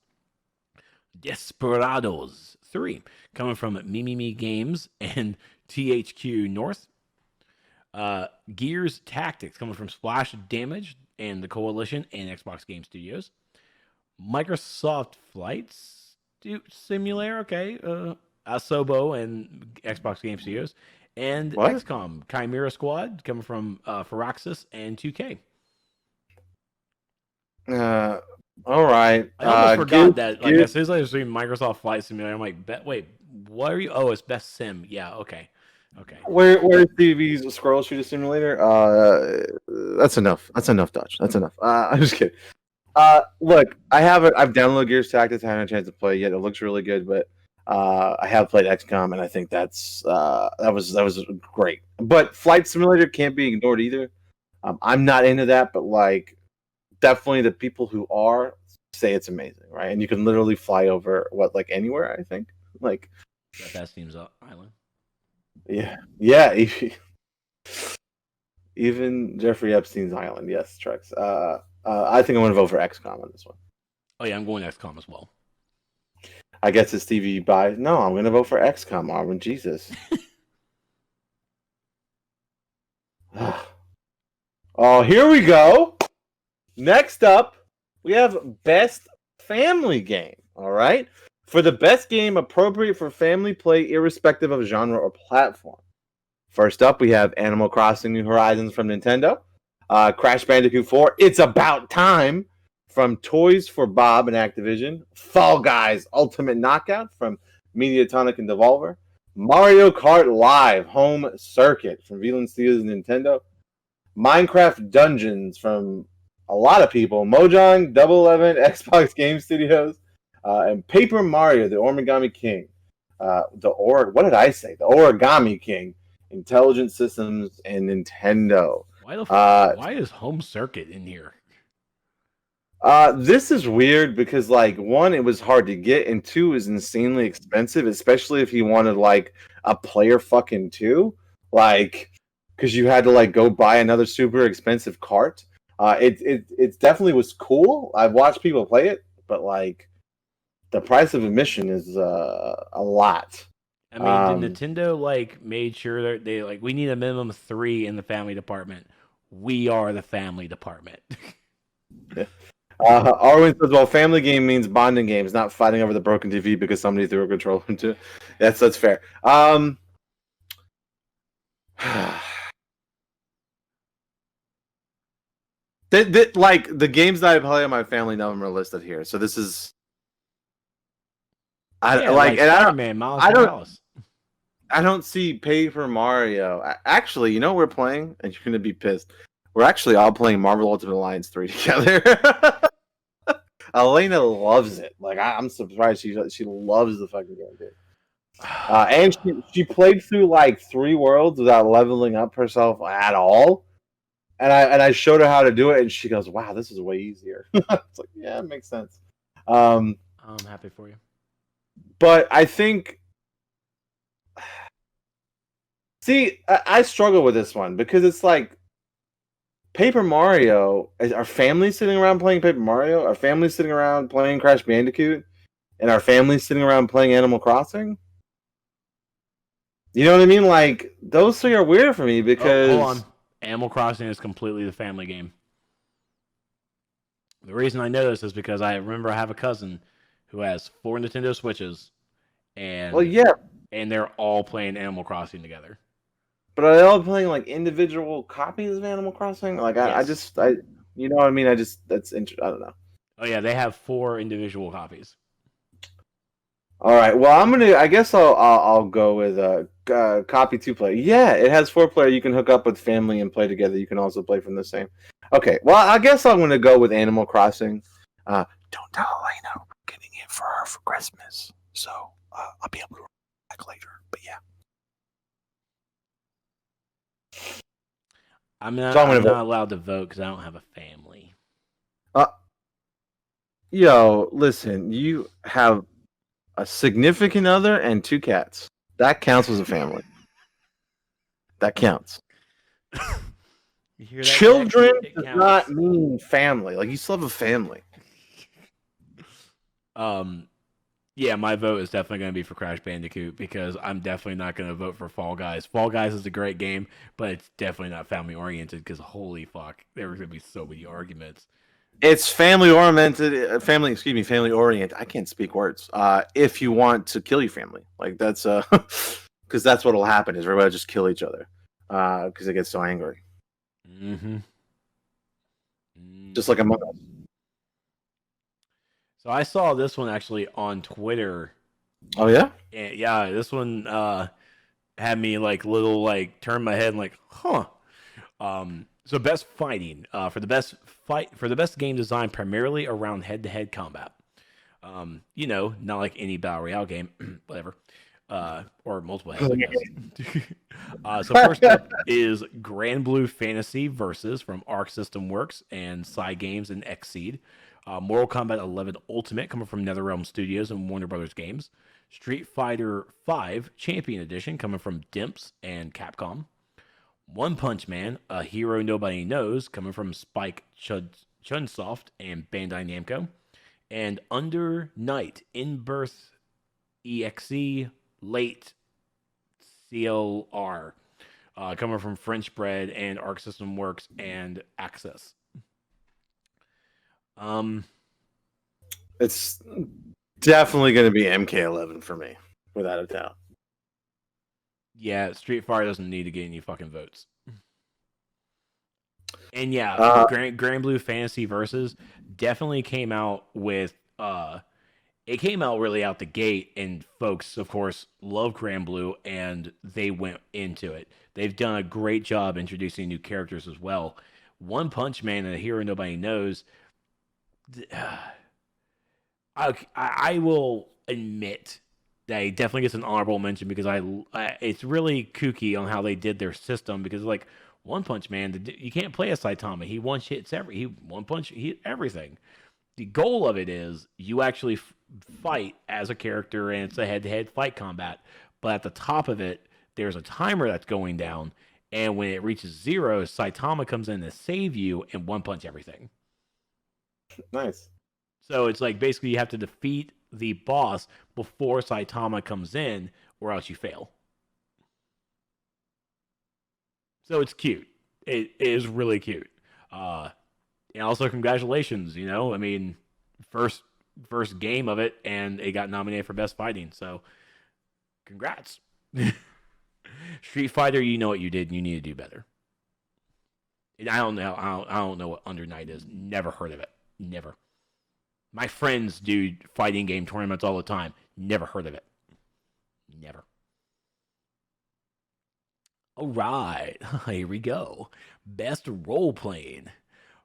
Speaker 2: Desperados 3 coming from Mimimi Games and THQ North. Gears Tactics coming from Splash Damage and the Coalition and Xbox Game Studios. Microsoft Flight Simulator, okay. Asobo and Xbox Game Studios. And
Speaker 3: What?
Speaker 2: XCOM Chimera Squad coming from Firaxis and 2K.
Speaker 3: All right.
Speaker 2: I almost forgot that. Like, as soon as I was reading Microsoft Flight Simulator, I'm like, wait, what are you? Oh, it's Best Sim. Yeah, okay.
Speaker 3: Where's TV's Scroll Shooter Simulator? That's enough. That's enough, Dutch. That's enough. I'm just kidding. Look, I've downloaded Gears Tactics. I haven't had a chance to play it yet. It looks really good, but I have played XCOM, and I think that was great. But Flight Simulator can't be ignored either. I'm not into that, but like, definitely the people who are say it's amazing, right? And you can literally fly over anywhere. I think
Speaker 2: That seems island.
Speaker 3: Yeah. Even Jeffrey Epstein's island. Yes, Trex. I think I'm going to vote for XCOM on this one.
Speaker 2: Oh yeah, I'm going XCOM as well.
Speaker 3: I guess it's TV bias. No, I'm going to vote for XCOM, Marvin. Jesus. Oh, here we go. Next up, we have Best Family Game. All right. For the best game appropriate for family play, irrespective of genre or platform. First up, we have Animal Crossing New Horizons from Nintendo. Crash Bandicoot 4, It's About Time from Toys for Bob and Activision. Fall Guys Ultimate Knockout from Mediatonic and Devolver. Mario Kart Live Home Circuit from Veland Studios and Nintendo. Minecraft Dungeons from a lot of people. Mojang, Double 11, Xbox Game Studios. And Paper Mario, the Origami King. What did I say? The Origami King. Intelligent Systems and Nintendo.
Speaker 2: Why is Home Circuit in here?
Speaker 3: This is weird because, like, one, it was hard to get, and two, is insanely expensive, especially if you wanted like a player fucking two, like, because you had to like go buy another super expensive cart. It definitely was cool. I've watched people play it, but like, the price of admission is a lot.
Speaker 2: I mean, did Nintendo like made sure that they like, we need a minimum 3 in the family department? We are the family department.
Speaker 3: Arwin says, well, family game means bonding games, not fighting over the broken TV because somebody threw a controller into it. That's fair. Like, the games that I play on my family, none of them are listed here. So this is,
Speaker 2: Spider-Man, Miles Morales.
Speaker 3: I don't see Paper Mario. Actually, you know what we're playing? And you're going to be pissed. We're actually all playing Marvel Ultimate Alliance 3 together. Elena loves it. Like, I'm surprised she loves the fucking game, dude. And she played through like 3 worlds without leveling up herself at all. And I showed her how to do it, and she goes, "Wow, this is way easier." It's like, yeah, it makes sense.
Speaker 2: I'm happy for you.
Speaker 3: But I think, see, I struggle with this one because it's like, Paper Mario, our family sitting around playing Paper Mario? Our family sitting around playing Crash Bandicoot? And our family sitting around playing Animal Crossing? You know what I mean? Like, those 3 are weird for me because...
Speaker 2: hold on. Animal Crossing is completely the family game. The reason I know this is because I remember I have a cousin who has 4 Nintendo Switches, and and they're all playing Animal Crossing together.
Speaker 3: But are they all playing like individual copies of Animal Crossing? Like,
Speaker 2: yes.
Speaker 3: I you know what I mean? That's interesting. I don't know.
Speaker 2: Oh yeah, they have 4 individual copies.
Speaker 3: All right. Well, I guess I'll go with copy 2 player. Yeah, it has 4 player. You can hook up with family and play together. You can also play from the same. Okay, well, I guess I'm going to go with Animal Crossing. Don't tell Elena I'm getting it for her for Christmas, so I'll be able to back later. But yeah,
Speaker 2: I'm not.
Speaker 3: so I'm going
Speaker 2: I'm
Speaker 3: to
Speaker 2: not
Speaker 3: vote.
Speaker 2: allowed to vote because I don't have a family.
Speaker 3: Yo, listen, you have a significant other and 2 cats. That counts as a family. That counts.
Speaker 2: You hear that,
Speaker 3: Children
Speaker 2: Dex? It
Speaker 3: does
Speaker 2: counts.
Speaker 3: not mean family. Like, you still have a family.
Speaker 2: Yeah, my vote is definitely going to be for Crash Bandicoot because I'm definitely not going to vote for Fall Guys. Fall Guys is a great game, but it's definitely not family oriented because holy fuck, there were going to be so many arguments.
Speaker 3: It's family oriented. Family oriented. I can't speak words. If you want to kill your family, like that's because that's what'll happen is everybody just kill each other because they get so angry.
Speaker 2: Mm-hmm.
Speaker 3: Just like Among Us.
Speaker 2: So I saw this one actually on Twitter.
Speaker 3: Oh yeah.
Speaker 2: And yeah, this one had me like little like turn my head and like, huh. So best fighting for the best game design primarily around head-to-head combat. Not like any battle royale game, whatever, or multiple heads, I guess. So first up is Grand Blue Fantasy Versus from Arc System Works and Psy Games and Xseed. Mortal Kombat 11 Ultimate coming from NetherRealm Studios and Warner Brothers Games. Street Fighter V Champion Edition coming from Dimps and Capcom. One Punch Man, a hero nobody knows, coming from Spike Chunsoft and Bandai Namco. And Under Night, In Birth EXE, Late CLR, coming from French Bread and Arc System Works and Access.
Speaker 3: It's definitely going to be MK11 for me, without a doubt.
Speaker 2: Yeah, Street Fighter doesn't need to get any fucking votes. And yeah, Grand Blue Fantasy Versus definitely came out with it came out really out the gate, and folks, of course, love Grand Blue, and they went into it. They've done a great job introducing new characters as well. One Punch Man and a hero nobody knows. I will admit that he definitely gets an honorable mention because it's really kooky on how they did their system because like One Punch Man, you can't play a Saitama. He hits everything. The goal of it is you actually fight as a character and it's a head-to-head fight combat. But at the top of it, there's a timer that's going down, and when it reaches 0, Saitama comes in to save you and one punch everything.
Speaker 3: Nice.
Speaker 2: So it's like basically you have to defeat the boss before Saitama comes in, or else you fail. So it's cute. It is really cute. And also congratulations, I mean, first game of it, and it got nominated for best fighting. So congrats. Street Fighter, you know what you did, and you need to do better. And I don't know what Under Night is. Never heard of it. Never. My friends do fighting game tournaments all the time. Never heard of it. Never. All right. Here we go. Best role playing.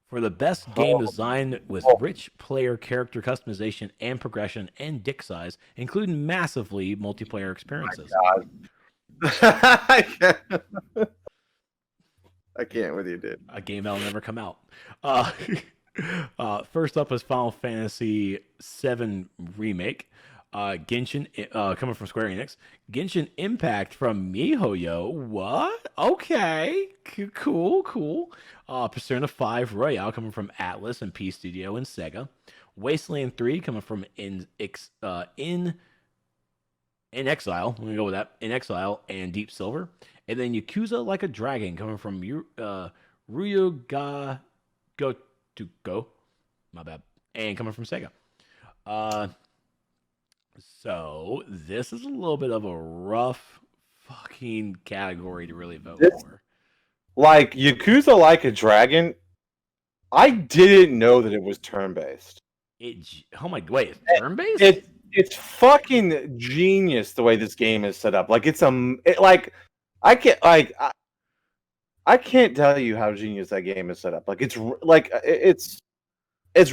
Speaker 2: For the best game design with rich player character customization and progression and dick size, including massively multiplayer experiences.
Speaker 3: Oh I can't with you, dude.
Speaker 2: A game that'll never come out. First up is Final Fantasy VII Remake. Genshin, coming from Square Enix. Genshin Impact from MiHoYo. What? Okay. Cool. Persona 5 Royale coming from Atlas and P Studio and Sega. Wasteland 3 coming from In Exile. Let me go with that. In Exile and Deep Silver. And then Yakuza Like a Dragon coming from Ryuga Gotoku. My bad. And coming from Sega. So this is a little bit of a rough fucking category to really vote for.
Speaker 3: Like Yakuza Like a Dragon, I didn't know that it was turn-based.
Speaker 2: Oh my, wait, it's turn-based?
Speaker 3: It's fucking genius the way this game is set up. Like I can't I can't tell you how genius that game is set up. Like it's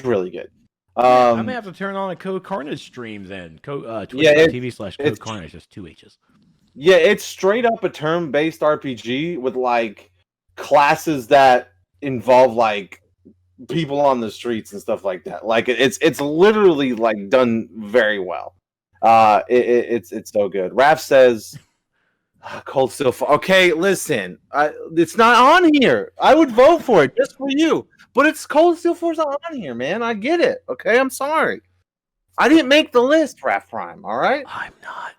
Speaker 3: really good.
Speaker 2: I may have to turn on a Code Carnage stream then. Twitch.tv/Code Carnage, just 2 H's.
Speaker 3: Yeah, it's straight up a turn-based RPG with like classes that involve like people on the streets and stuff like that. Like it's literally like done very well. It's so good. Raph says Cold Steel. Okay, listen, it's not on here. I would vote for it just for you, but it's Cold Steel 4's not on here, man. I get it. Okay, I'm sorry. I didn't make the list, Raph Prime. All right,
Speaker 2: I'm not.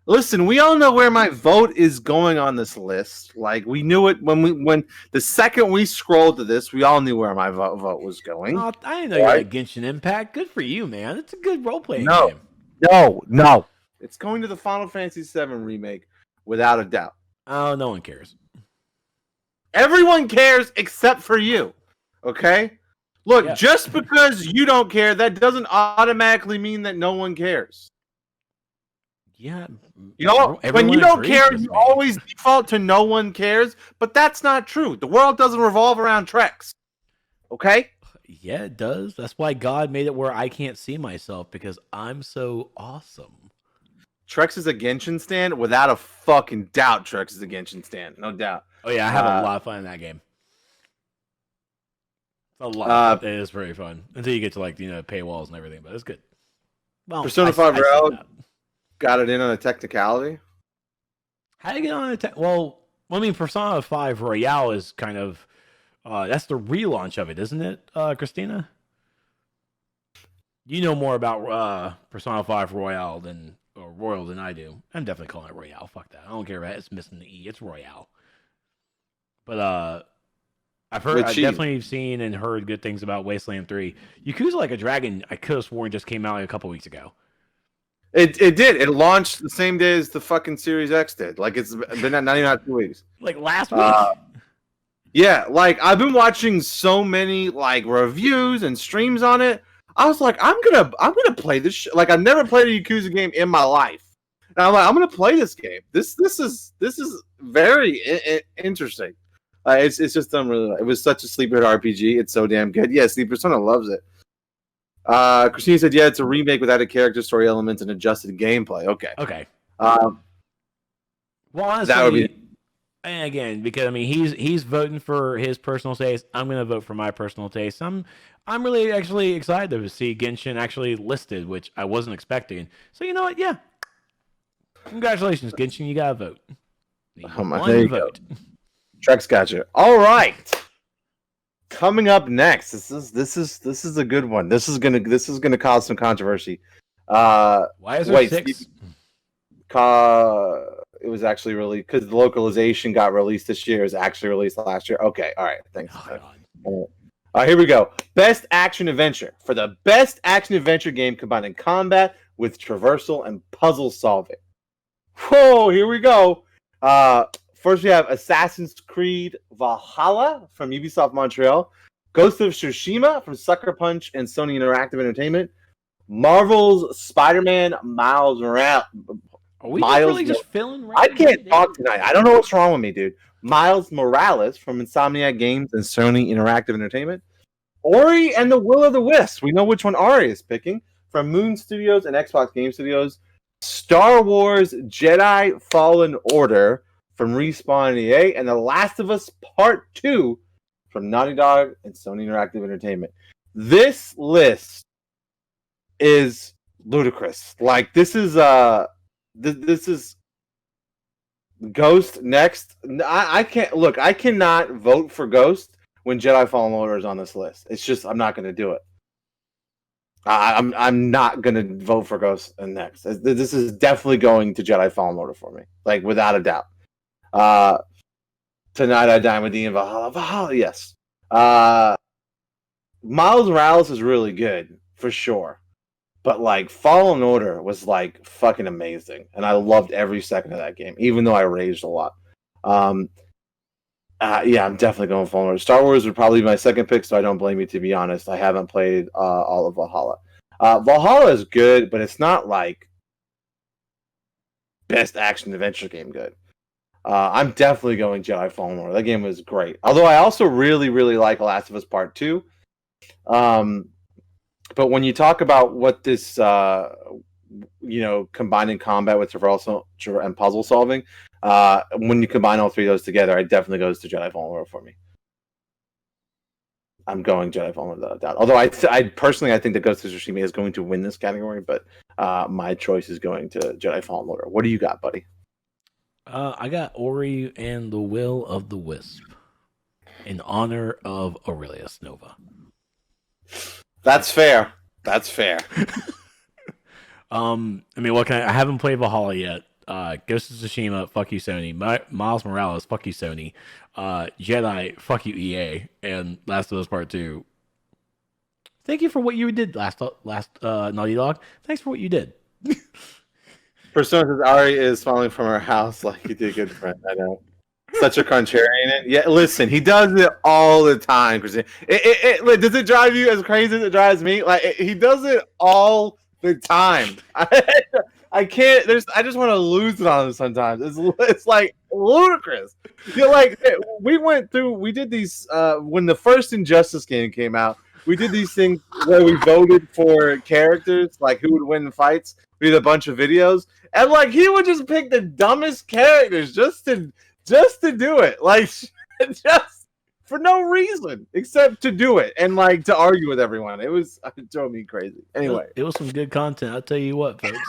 Speaker 3: Listen, we all know where my vote is going on this list. Like we knew it when the second we scrolled to this, we all knew where my vote was going.
Speaker 2: Oh, I didn't know you had Genshin Impact. Good for you, man. It's a good role playing game.
Speaker 3: No. It's going to the Final Fantasy VII remake without a doubt.
Speaker 2: Oh, no one cares.
Speaker 3: Everyone cares except for you. Okay? Look, just because you don't care, that doesn't automatically mean that no one cares.
Speaker 2: Yeah.
Speaker 3: You know, when you don't care, you always default to no one cares, but that's not true. The world doesn't revolve around Trex. Okay?
Speaker 2: Yeah, it does. That's why God made it where I can't see myself, because I'm so awesome.
Speaker 3: Trex is a Genshin stan? Without a fucking doubt, Trex is a Genshin stan. No doubt.
Speaker 2: Oh, yeah, I have a lot of fun in that game. A lot. It is very fun. Until you get to, like, paywalls and everything, but it's good. Well,
Speaker 3: Persona 5 Royale got it in on a technicality?
Speaker 2: How do you get on a Well, I mean, Persona 5 Royale is kind of... that's the relaunch of it, isn't it, Christina? You know more about Persona 5 Royal than I do. I'm definitely calling it Royale. Fuck that. I don't care about it. It's missing the E. It's Royale. But I've definitely seen and heard good things about Wasteland 3. Yakuza Like a Dragon, I could have sworn just came out like a couple weeks ago.
Speaker 3: It did. It launched the same day as the fucking Series X did. Like it's been not even 2 weeks.
Speaker 2: Like last week.
Speaker 3: Yeah, like I've been watching so many like reviews and streams on it. I was like, I'm gonna play this. Like I've never played a Yakuza game in my life, and I'm like, I'm gonna play this game. This is very interesting. It's just done really well. It was such a sleeper hit RPG. It's so damn good. Yeah, Sleeper Persona loves it. Christine said, yeah, it's a remake without a character, story elements, and adjusted gameplay. Okay.
Speaker 2: Well, honestly,
Speaker 3: that would be.
Speaker 2: And again, because I mean, he's voting for his personal taste. I'm going to vote for my personal taste. I'm really actually excited to see Genshin actually listed, which I wasn't expecting. So you know what? Yeah, congratulations, Genshin. You got to vote.
Speaker 3: There you go. Trex got you. All right. Coming up next, this is a good one. This is gonna cause some controversy.
Speaker 2: Why is there 6?
Speaker 3: It was actually released because the localization got released this year. It was actually released last year. Okay, all right, thanks. All right, here we go. Best action adventure. For the best action adventure game combining combat with traversal and puzzle solving. Whoa, here we go. First, we have Assassin's Creed Valhalla from Ubisoft Montreal, Ghost of Tsushima from Sucker Punch and Sony Interactive Entertainment, Marvel's Spider-Man Miles Morales.
Speaker 2: Are we really just filling?
Speaker 3: I can't talk tonight. I don't know what's wrong with me, dude. Miles Morales from Insomniac Games and Sony Interactive Entertainment, Ori and the Will of the Wisps. We know which one Ari is picking from Moon Studios and Xbox Game Studios. Star Wars Jedi Fallen Order from Respawn and EA, and The Last of Us Part 2 from Naughty Dog and Sony Interactive Entertainment. This list is ludicrous. Like this is Ghost next. I can't look. I cannot vote for Ghost when Jedi Fallen Order is on this list. It's just I'm not going to do it. I'm not going to vote for Ghost next. This is definitely going to Jedi Fallen Order for me, like without a doubt. Tonight I dine with Ian Valhalla. Valhalla, yes. Miles Morales is really good for sure, but like Fallen Order was like fucking amazing, and I loved every second of that game, even though I raged a lot. Yeah, I'm definitely going Fallen Order. Star Wars would probably be my second pick, so I don't blame you, to be honest. I haven't played all of Valhalla. Valhalla is good, but it's not like best action adventure game good. I'm definitely going Jedi Fallen Order. That game was great. Although I also really, really like Last of Us Part 2. But when you talk about what this, combining combat with traversal and puzzle solving, when you combine all three of those together, it definitely goes to Jedi Fallen Order for me. I'm going Jedi Fallen Order without a doubt. Although I personally think that Ghost of Tsushima is going to win this category, but my choice is going to Jedi Fallen Order. What do you got, buddy?
Speaker 2: I got Ori and the Will of the Wisp in honor of Aurelius Nova.
Speaker 3: That's fair. That's fair.
Speaker 2: I mean, what can I haven't played Valhalla yet. Ghost of Tsushima, fuck you, Sony. Miles Morales, fuck you, Sony. Jedi, fuck you, EA. And Last of Us Part 2. Thank you for what you did last Naughty Dog. Thanks for what you did.
Speaker 3: Persona says Ari is falling from her house like you did, good friend. I know. Such a contrarian. Yeah, listen, he does it all the time. Does it drive you as crazy as it drives me? Like he does it all the time. I can't. I just want to lose it on him sometimes. It's like ludicrous. We did these when the first Injustice game came out. We did these things where we voted for characters, like who would win the fights. We did a bunch of videos, and like he would just pick the dumbest characters just to do it, like just for no reason except to do it and like to argue with everyone. It drove me crazy. Anyway,
Speaker 2: it was some good content. I'll tell you what, folks.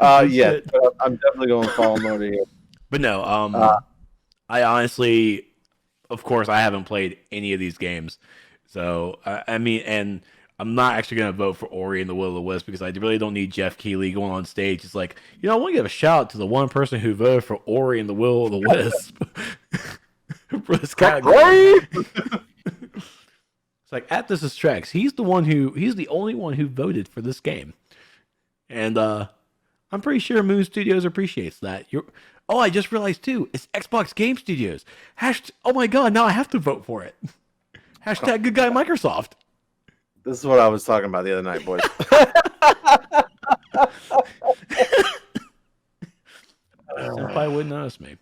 Speaker 3: Yeah, I'm definitely going Fallen Order here.
Speaker 2: But no, I honestly, of course, I haven't played any of these games, so I mean, and I'm not actually going to vote for Ori and the Will of the Wisp because I really don't need Jeff Keighley going on stage. It's like, I want to give a shout out to the one person who voted for Ori and the Will of the Wisp. For this category. It's like, at This Is Trex, he's the only one who voted for this game. And I'm pretty sure Moon Studios appreciates that. I just realized too, it's Xbox Game Studios. Oh my god, now I have to vote for it. Hashtag good guy Microsoft.
Speaker 3: This is what I was talking about the other night, boys.
Speaker 2: Senpai wouldn't notice me.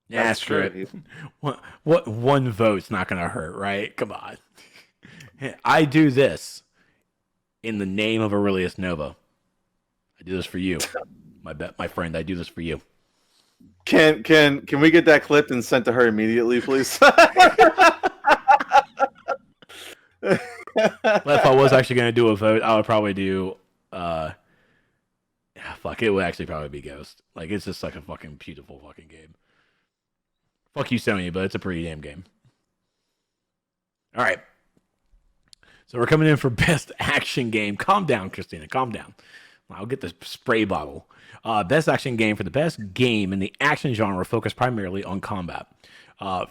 Speaker 2: Yeah, screw it. What one vote's not gonna hurt, right? Come on. I do this in the name of Aurelius Nova. I do this for you, my friend. I do this for you.
Speaker 3: Can we get that clipped and sent to her immediately, please?
Speaker 2: Well, if I was actually going to do a vote, I would probably do it would actually probably be Ghost. Like, it's just like a fucking beautiful fucking game. Fuck you, Sony, but it's a pretty damn game. All right. So we're coming in for Best Action Game. Calm down, Christina. Calm down. I'll get the spray bottle. Best Action Game for the best game in the action genre focused primarily on combat.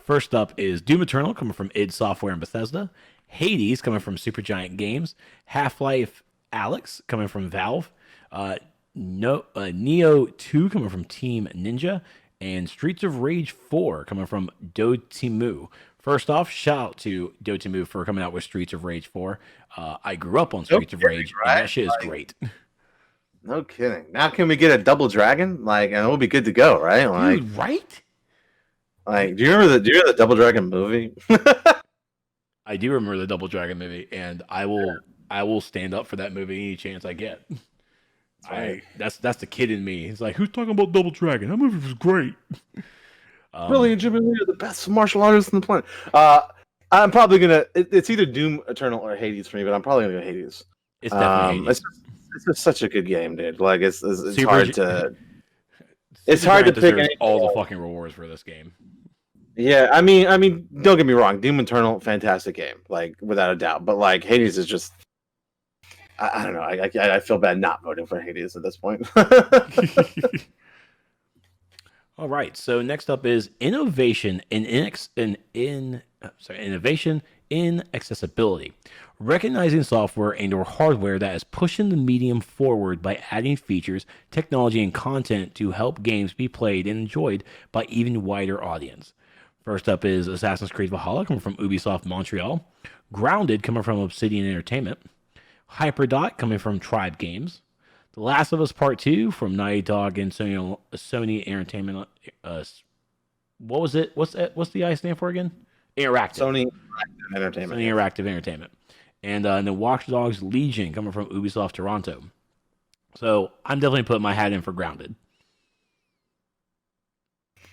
Speaker 2: First up is Doom Eternal, coming from id Software and Bethesda. Hades, coming from Supergiant Games. Half-Life Alyx, coming from Valve. Neo 2, coming from Team Ninja. And Streets of Rage 4, coming from Dotemu. First off, shout out to Dotemu for coming out with Streets of Rage 4. I grew up on Streets of Rage, right? And that shit is great.
Speaker 3: No kidding. Now can we get a Double Dragon? Like, and we'll be good to go, right? Like,
Speaker 2: dude, right?
Speaker 3: Like, do you remember the Double Dragon movie?
Speaker 2: I do remember the Double Dragon movie, and I will stand up for that movie any chance I get. That's the kid in me. He's like, who's talking about Double Dragon? That movie was great.
Speaker 3: Billy and Jimmy Lee are the best martial artists on the planet. I'm probably gonna. It's either Doom Eternal or Hades for me, but I'm probably gonna go Hades.
Speaker 2: It's definitely Hades.
Speaker 3: It's just such a good game, dude. Like it's hard to. It's hard to pick
Speaker 2: all the fucking rewards for this game.
Speaker 3: Yeah, I mean, don't get me wrong. Doom Eternal, fantastic game, like without a doubt. But like Hades is just, I don't know. I feel bad not voting for Hades at this point.
Speaker 2: All right. So next up is innovation innovation in accessibility. Recognizing software and/or hardware that is pushing the medium forward by adding features, technology, and content to help games be played and enjoyed by even wider audience. First up is Assassin's Creed Valhalla, coming from Ubisoft Montreal. Grounded, coming from Obsidian Entertainment. Hyperdot, coming from Tribe Games. The Last of Us Part 2 from Naughty Dog and Sony Entertainment. What was it? What's the I stand for again? Interactive.
Speaker 3: Sony Entertainment.
Speaker 2: Sony Interactive Entertainment. And then Watch Dogs Legion coming from Ubisoft Toronto. So I'm definitely putting my hat in for Grounded.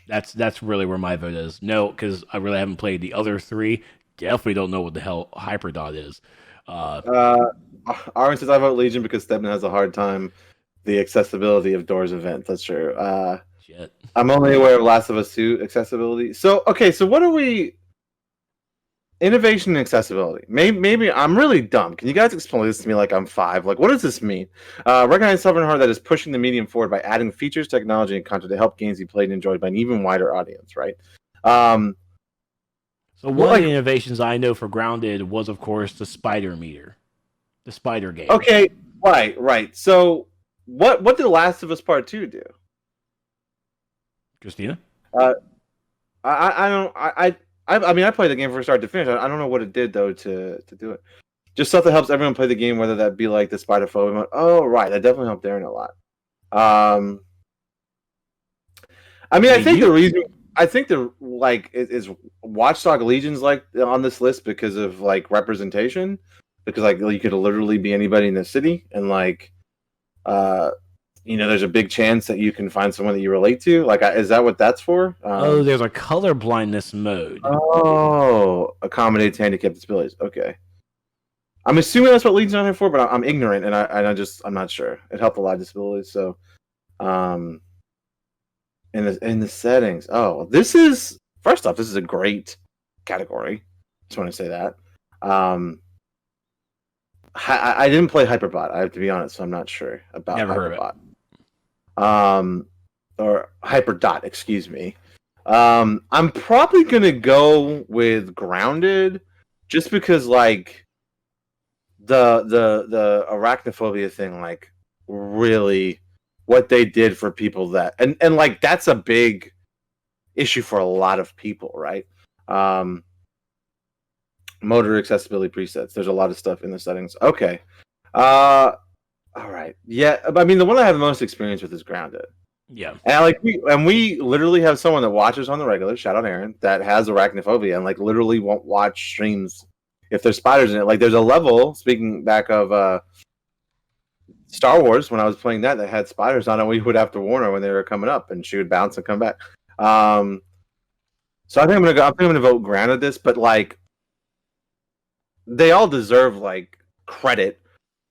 Speaker 2: That's really where my vote is. No, because I really haven't played the other three. Definitely don't know what the hell Hyperdot is.
Speaker 3: Arwen says I vote Legion because Stedman has a hard time the accessibility of Doors events. That's true.
Speaker 2: Shit.
Speaker 3: I'm only aware of Last of Us 2 accessibility. So what are we? Innovation and accessibility. Maybe I'm really dumb. Can you guys explain this to me like I'm 5? Like, what does this mean? Recognize something hard that is pushing the medium forward by adding features, technology, and content to help games be played and enjoyed by an even wider audience, right?
Speaker 2: So one of the innovations I know for Grounded was, of course, the spider meter. The spider game.
Speaker 3: Okay, right. So what did The Last of Us Part 2 do?
Speaker 2: Christina?
Speaker 3: I mean, I played the game from start to finish. I don't know what it did though to do it. Just stuff that helps everyone play the game, whether that be like the spider phobia mode. Oh, right, that definitely helped Darren a lot. I mean, I think the is Watchdog Legion's like on this list because of like representation, because like you could literally be anybody in the city, and like, there's a big chance that you can find someone that you relate to. Like, is that what that's for?
Speaker 2: There's a color blindness mode.
Speaker 3: Oh, accommodates handicapped disabilities. Okay, I'm assuming that's what Legion's on here for, but I'm ignorant and I'm not sure. It helped a lot of disabilities. So, in the settings. Oh, this is a great category. Just want to say that. I didn't play Hyperbot. I have to be honest, so I'm not sure about Hyperbot. Or Hyperdot, excuse me. I'm probably gonna go with Grounded, just because like the arachnophobia thing, like really what they did for people that and like that's a big issue for a lot of people, right? Motor accessibility presets. There's a lot of stuff in the settings. Okay. All right. Yeah, I mean the one I have the most experience with is Grounded.
Speaker 2: Yeah.
Speaker 3: And we literally have someone that watches on the regular, shout out Aaron, that has arachnophobia and like literally won't watch streams if there's spiders in it. Like there's a level, speaking back of Star Wars, when I was playing that had spiders on it, we would have to warn her when they were coming up and she would bounce and come back. So I think I'm gonna vote Grounded this, but like they all deserve like credit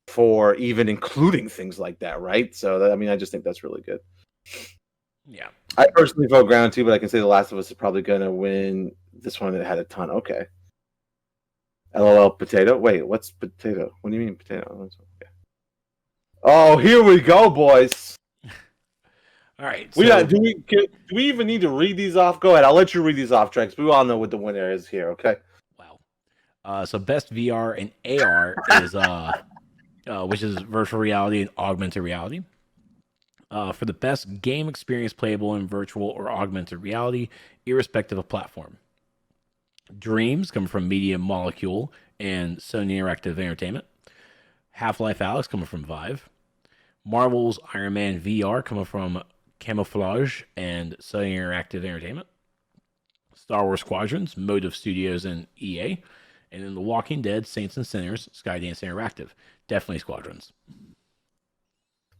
Speaker 3: for even including things like that, right? So I just think that's really good.
Speaker 2: Yeah,
Speaker 3: I personally vote Grounded too, but I can say The Last of Us is probably gonna win this one that had a ton. Okay. LOL potato. Wait, what's potato? What do you mean potato? Okay. Oh, here we go, boys.
Speaker 2: All right.
Speaker 3: So... Do we even need to read these off? Go ahead. I'll let you read these off, Trex. We all know what the winner is here. Okay.
Speaker 2: Wow. So best VR and AR is which is virtual reality and augmented reality. For the best game experience playable in virtual or augmented reality, irrespective of platform. Dreams coming from Media Molecule and Sony Interactive Entertainment. Half-Life Alyx coming from Vive. Marvel's Iron Man VR coming from Camouflage and Sony Interactive Entertainment. Star Wars Squadrons, Motive Studios and EA. And then The Walking Dead, Saints and Sinners, Skydance Interactive. Definitely Squadrons.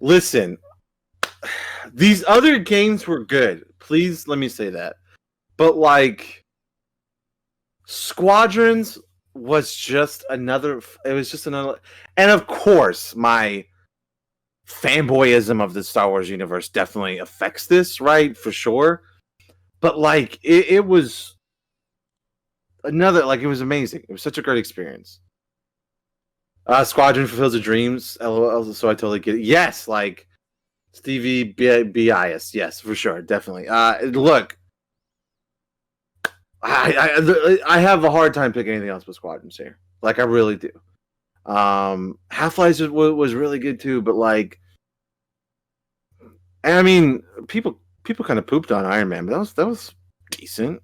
Speaker 3: Listen, these other games were good. Please let me say that. But like Squadrons was just another, and of course my fanboyism of the Star Wars universe definitely affects this, right? For sure. But like it was another, like it was amazing. It was such a great experience. Squadron fulfills the dreams. LOL, so I totally get it. Yes, like Stevie Bias. Yes, for sure, definitely. Look, I have a hard time picking anything else but Squadrons here. Like I really do. Half-Life was really good too, but like, I mean, people kind of pooped on Iron Man, but that was decent.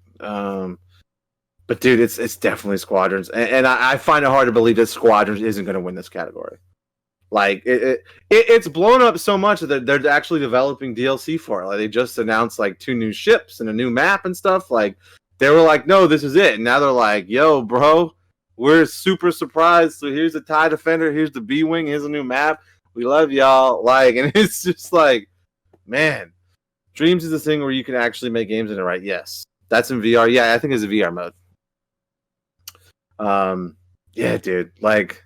Speaker 3: But dude, it's definitely Squadrons, and I find it hard to believe that Squadrons isn't going to win this category. Like it's blown up so much that they're actually developing DLC for it. Like they just announced like 2 new ships and a new map and stuff. Like they were like, no, this is it. And now they're like, yo, bro, we're super surprised. So here's the TIE Defender, here's the B-Wing, here's a new map. We love y'all. Like, and it's just like, man, Dreams is the thing where you can actually make games in it, right? Yes. That's in VR. Yeah, I think it's a VR mode. Yeah, dude. Like,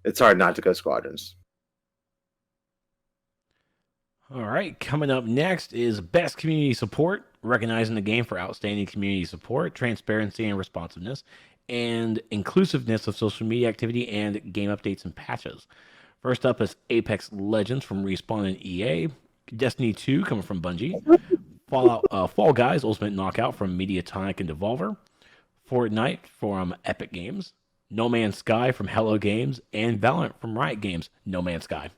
Speaker 3: it's hard not to go Squadrons.
Speaker 2: All right, coming up next is Best Community Support, recognizing the game for outstanding community support, transparency and responsiveness, and inclusiveness of social media activity and game updates and patches. First up is Apex Legends from Respawn and EA, Destiny 2 coming from Bungie, Fall Guys Ultimate Knockout from Mediatonic and Devolver, Fortnite from Epic Games, No Man's Sky from Hello Games, and Valorant from Riot Games, No Man's Sky.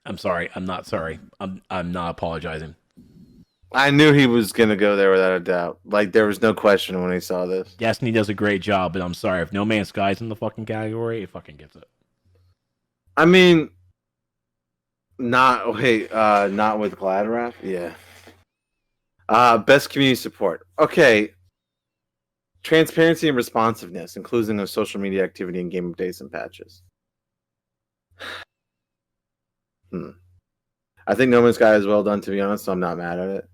Speaker 2: I'm sorry. I'm not sorry. I'm not apologizing.
Speaker 3: I knew he was gonna go there without a doubt. Like there was no question when he saw this.
Speaker 2: Destiny does a great job, but I'm sorry if No Man's Sky's in the fucking category, it fucking gets it.
Speaker 3: I mean, not with Gladraff. Yeah. Best community support. Okay. Transparency and responsiveness, including of social media activity and game updates and patches. I think No Man's Sky is well done, to be honest, so I'm not mad at it.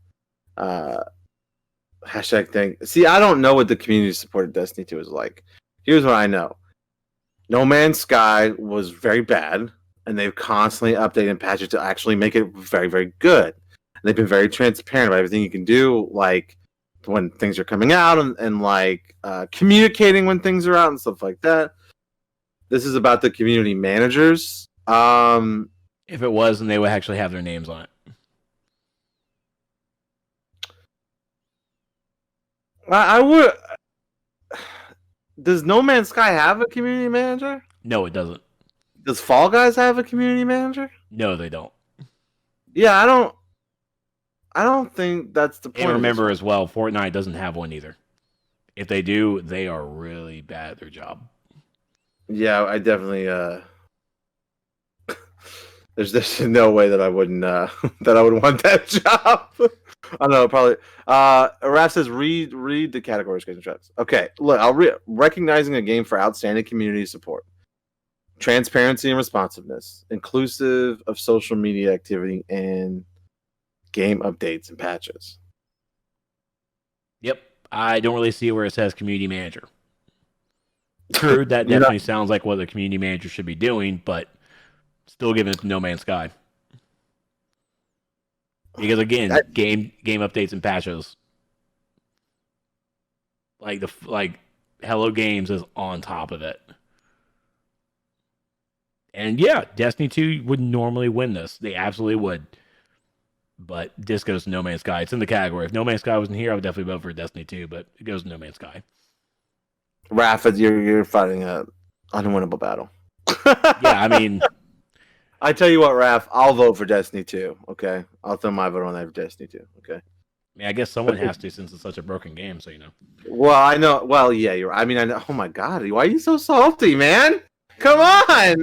Speaker 3: Hashtag thing. See, I don't know what the community support of Destiny 2 is like. Here's what I know. No Man's Sky was very bad, and they've constantly updated and patched it to actually make it very, very good. And they've been very transparent about everything you can do, like when things are coming out and like communicating when things are out and stuff like that. This is about the community managers.
Speaker 2: If it was, then they would actually have their names on it.
Speaker 3: I would. Does No Man's Sky have a community manager?
Speaker 2: No, it doesn't.
Speaker 3: Does Fall Guys have a community manager?
Speaker 2: No, they don't.
Speaker 3: Yeah, I don't think that's the point.
Speaker 2: And remember as well, Fortnite doesn't have one either. If they do, they are really bad at their job.
Speaker 3: Yeah, I definitely. There's no way that I wouldn't that I would want that job. I don't know, probably. Raph says read the categories, guys and checks. Okay, look, recognizing a game for outstanding community support, transparency and responsiveness, inclusive of social media activity, and game updates and patches.
Speaker 2: Yep, I don't really see where it says community manager. True, that definitely sounds like what the community manager should be doing, but still giving it to No Man's Sky. Because again, game updates and patches. Like Hello Games is on top of it. And yeah, Destiny 2 would normally win this. They absolutely would. But this goes to No Man's Sky. It's in the category. If No Man's Sky wasn't here, I would definitely vote for Destiny 2, but it goes to No Man's Sky.
Speaker 3: Raph, you're fighting an unwinnable battle.
Speaker 2: Yeah, I mean,
Speaker 3: I tell you what, Raph, I'll vote for Destiny 2, okay? I'll throw my vote on that for Destiny 2, okay?
Speaker 2: I mean, I guess someone has to since it's such a broken game, so you know.
Speaker 3: Well, I know. Well, yeah, I know. Oh my God, why are you so salty, man? Come on!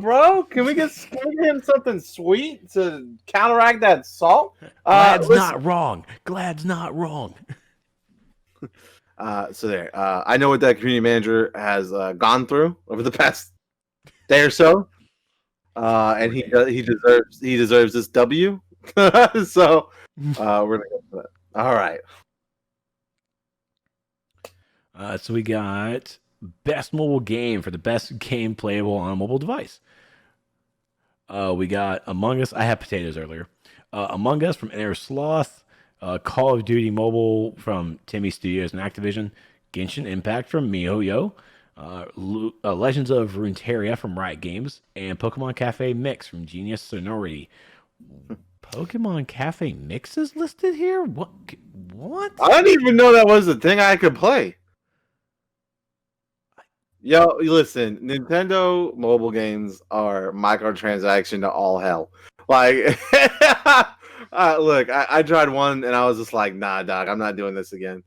Speaker 3: Bro, can we get him something sweet to counteract that salt?
Speaker 2: Glad's not wrong. Glad's not wrong.
Speaker 3: So there. I know what that community manager has gone through over the past day or so, and he deserves this W. So we're gonna go for that. All right.
Speaker 2: So we got best mobile game for the best game playable on a mobile device. We got Among Us. I had potatoes earlier. Among Us from Inner Sloth. Call of Duty Mobile from Timmy Studios and Activision. Genshin Impact from MiHoYo. Legends of Runeterra from Riot Games. And Pokemon Cafe Mix from Genius Sonority. Pokemon Cafe Mix is listed here? What?
Speaker 3: I didn't even know that was a thing I could play. Yo, listen, Nintendo mobile games are microtransaction to all hell. Like, look, I tried one and I was just like, nah, dog, I'm not doing this again.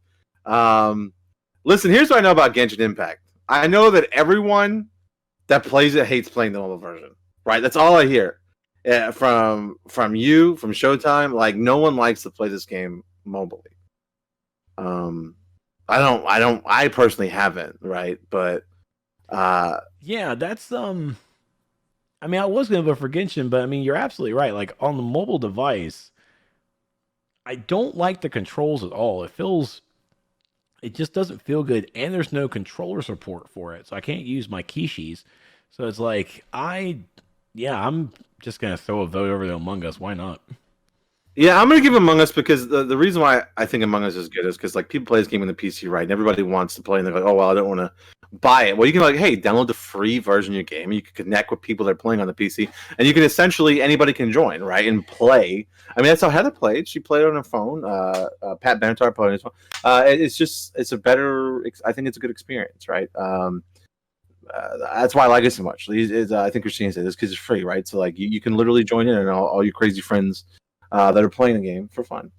Speaker 3: Listen, here's what I know about Genshin Impact. I know that everyone that plays it hates playing the mobile version. Right? That's all I hear. From you, from Showtime, like no one likes to play this game mobilely. I personally haven't, right? But
Speaker 2: yeah, that's I mean, I was gonna vote for Genshin, but I mean, you're absolutely right. Like on the mobile device, I don't like the controls at all. It just doesn't feel good, and there's no controller support for it, so I can't use my Kishis. So it's like I'm just gonna throw a vote over to Among Us. Why not?
Speaker 3: yeah, I'm gonna give Among Us because the reason why I think Among Us is good is because like people play this game on the PC, right? And everybody wants to play, and they're like, oh well, I don't want to buy it. Well, you can like, hey, download the free version of your game. You can connect with people that are playing on the PC, and you can essentially anybody can join, right, and play. I mean, that's how Heather played. She played on her phone. Pat Benatar played on his phone. It's a better. I think it's a good experience, right? That's why I like it so much. I think Christine said this because it's free, right? So like you can literally join in and all your crazy friends that are playing the game for fun.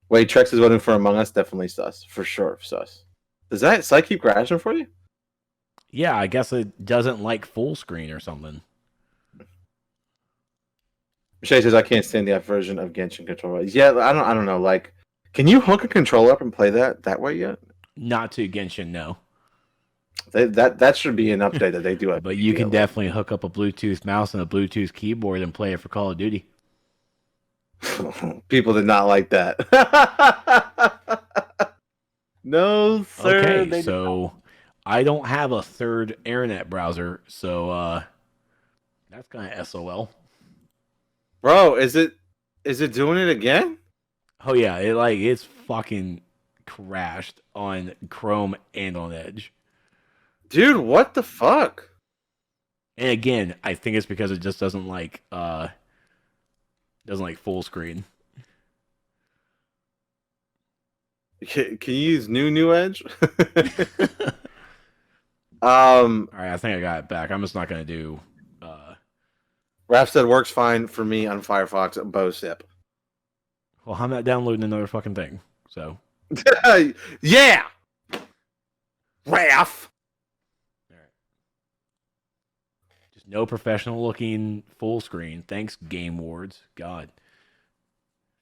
Speaker 3: Wait, Trex is voting for Among Us. Definitely sus for sure. Sus. Does that site keep crashing for you?
Speaker 2: Yeah, I guess it doesn't like full screen or something.
Speaker 3: Shay says I can't stand the app version of Genshin controller. Yeah, I don't know. Like, can you hook a controller up and play that way yet?
Speaker 2: Not to Genshin, no.
Speaker 3: That should be an update that they do.
Speaker 2: But you can definitely hook up a Bluetooth mouse and a Bluetooth keyboard and play it for Call of Duty.
Speaker 3: People did not like that. No, sir.
Speaker 2: Okay, so I don't have a third internet browser, so that's kind of SOL.
Speaker 3: Bro, is it doing it again?
Speaker 2: Oh yeah, it's fucking crashed on Chrome and on Edge.
Speaker 3: Dude, what the fuck?
Speaker 2: And again, I think it's because it just doesn't like full screen.
Speaker 3: Can you use new Edge?
Speaker 2: All right, I think I got it back. I'm just not gonna do.
Speaker 3: Raph said works fine for me on Firefox at BoSip.
Speaker 2: Well, I'm not downloading another fucking thing. So.
Speaker 3: Yeah, Raph.
Speaker 2: All right. Just no professional looking full screen. Thanks, Game Awards. God,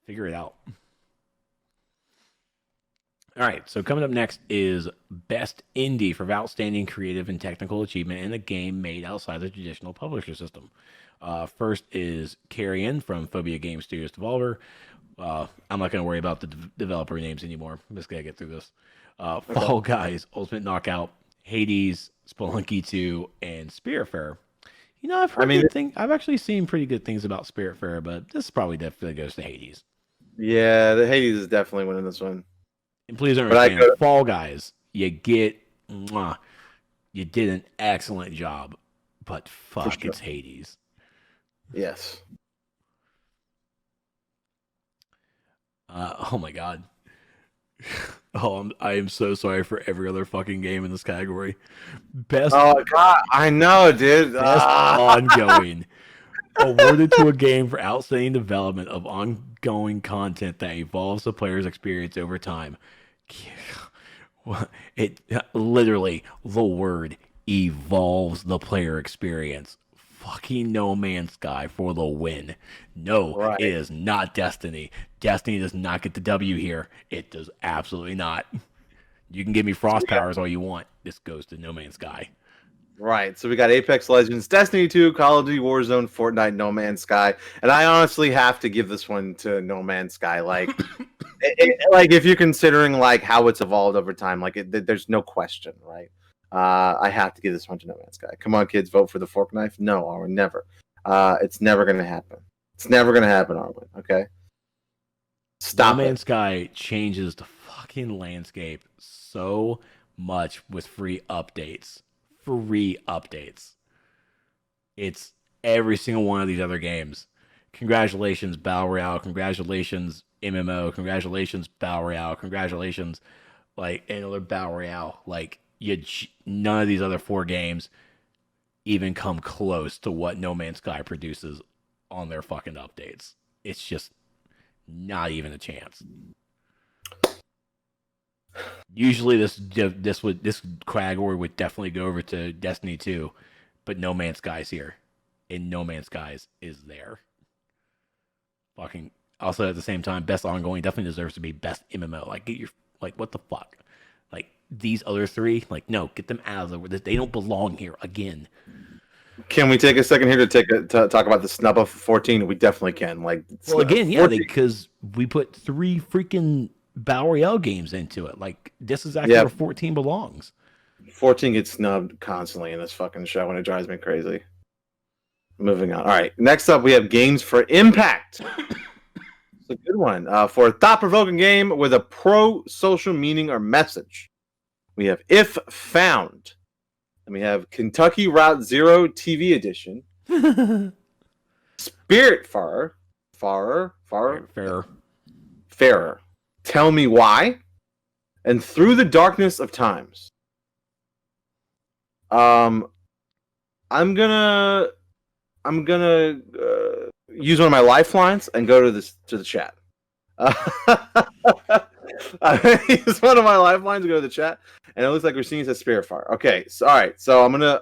Speaker 2: figure it out. All right, so coming up next is Best Indie for outstanding creative and technical achievement in a game made outside the traditional publisher system. First is Carrion from Phobia Game Studios Devolver. I'm not going to worry about the developer names anymore. I'm just going to get through this. Fall Guys, Ultimate Knockout, Hades, Spelunky 2, and Spiritfarer. You know, I've actually seen pretty good things about Spiritfarer, but this probably definitely goes to Hades.
Speaker 3: Yeah, the Hades is definitely winning this one.
Speaker 2: And please understand, Fall Guys, you did an excellent job, but fuck, It's Hades.
Speaker 3: Yes.
Speaker 2: Oh my god. I am so sorry for every other fucking game in this category. Best.
Speaker 3: Oh god, I know, dude.
Speaker 2: Best ongoing. Awarded to a game for outstanding development of ongoing content that evolves the player's experience over time. It literally, the word evolves the player experience. Fucking No Man's Sky for the win. No, right. It is not Destiny. Destiny does not get the W here. It does absolutely not. You can give me frost powers all you want. This goes to No Man's Sky.
Speaker 3: Right. So we got Apex Legends, Destiny 2, Call of Duty Warzone, Fortnite, No Man's Sky. And I honestly have to give this one to No Man's Sky. Like, like if you're considering like how it's evolved over time, like there's no question, right? I have to give this one to No Man's Sky. Come on, kids, vote for the fork knife. No, Arwen, never. It's never going to happen. It's never going to happen, Arwen. Okay? Stop
Speaker 2: No Man's Sky changes the fucking landscape so much with free updates. It's every single one of these other games. Congratulations, Battle Royale. Congratulations, MMO. Congratulations, Battle Royale. Congratulations, like another Battle Royale. Like none of these other 4 games even come close to what No Man's Sky produces on their fucking updates. It's just not even a chance. Usually this category would definitely go over to Destiny 2, but No Man's Skies here, and No Man's Skies is there. Fucking also at the same time, best ongoing definitely deserves to be best MMO. Like get your what the fuck? Like these other three, like no, get them out of the. They don't belong here again.
Speaker 3: Can we take a second here to talk about the snub of 14? We definitely can. Like,
Speaker 2: well, again, yeah, because we put 3 freaking Battle Royale games into it. Like this is actually where 14 belongs.
Speaker 3: 14 gets snubbed constantly in this fucking show, and it drives me crazy. Moving on. All right, next up we have games for impact. It's a good one. For a thought-provoking game with a pro-social meaning or message, we have If Found. And we have Kentucky Route Zero TV edition. Spiritfarer. Fairer. Tell Me Why. And Through the Darkness of Times. I'm gonna use one of my lifelines and go to the chat. I use one of my lifelines to go to the chat, and it looks like Christina says Spiritfire. Okay, so all right, so I'm gonna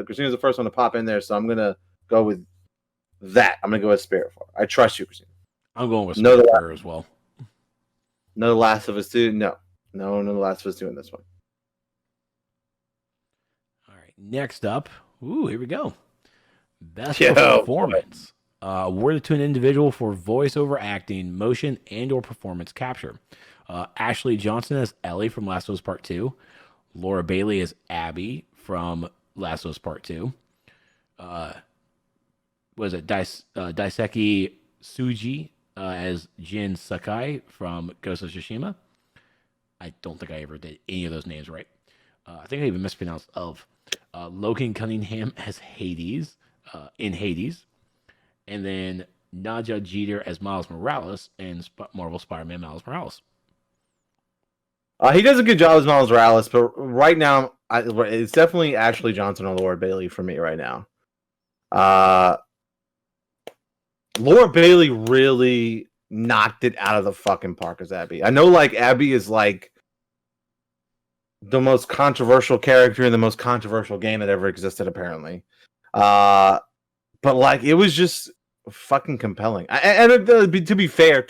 Speaker 3: Christina's the first one to pop in there, so I'm gonna go with that. I'm gonna go with Spiritfire. I trust you, Christina.
Speaker 2: I'm going with Spiritfire as well.
Speaker 3: No, The Last of Us 2. No, The Last of Us 2 in this one.
Speaker 2: All right, next up. Ooh, here we go. Best performance. Awarded to an individual for voiceover acting, motion, and/or performance capture. Ashley Johnson as Ellie from Last of Us Part 2. Laura Bailey as Abby from Last of Us Part 2. Daiseki Tsuji as Jin Sakai from Ghost of Tsushima. I don't think I ever did any of those names right. I think I even mispronounced of. Logan Cunningham as Hades in Hades. And then Naja Jeter as Miles Morales in Marvel Spider-Man Miles Morales.
Speaker 3: He does a good job as Miles Morales, but right now, it's definitely Ashley Johnson or Laura Bailey for me right now. Laura Bailey really knocked it out of the fucking park as Abby. I know, like, Abby is, like, the most controversial character in the most controversial game that ever existed, apparently. But, like, it was just fucking compelling. And to be fair,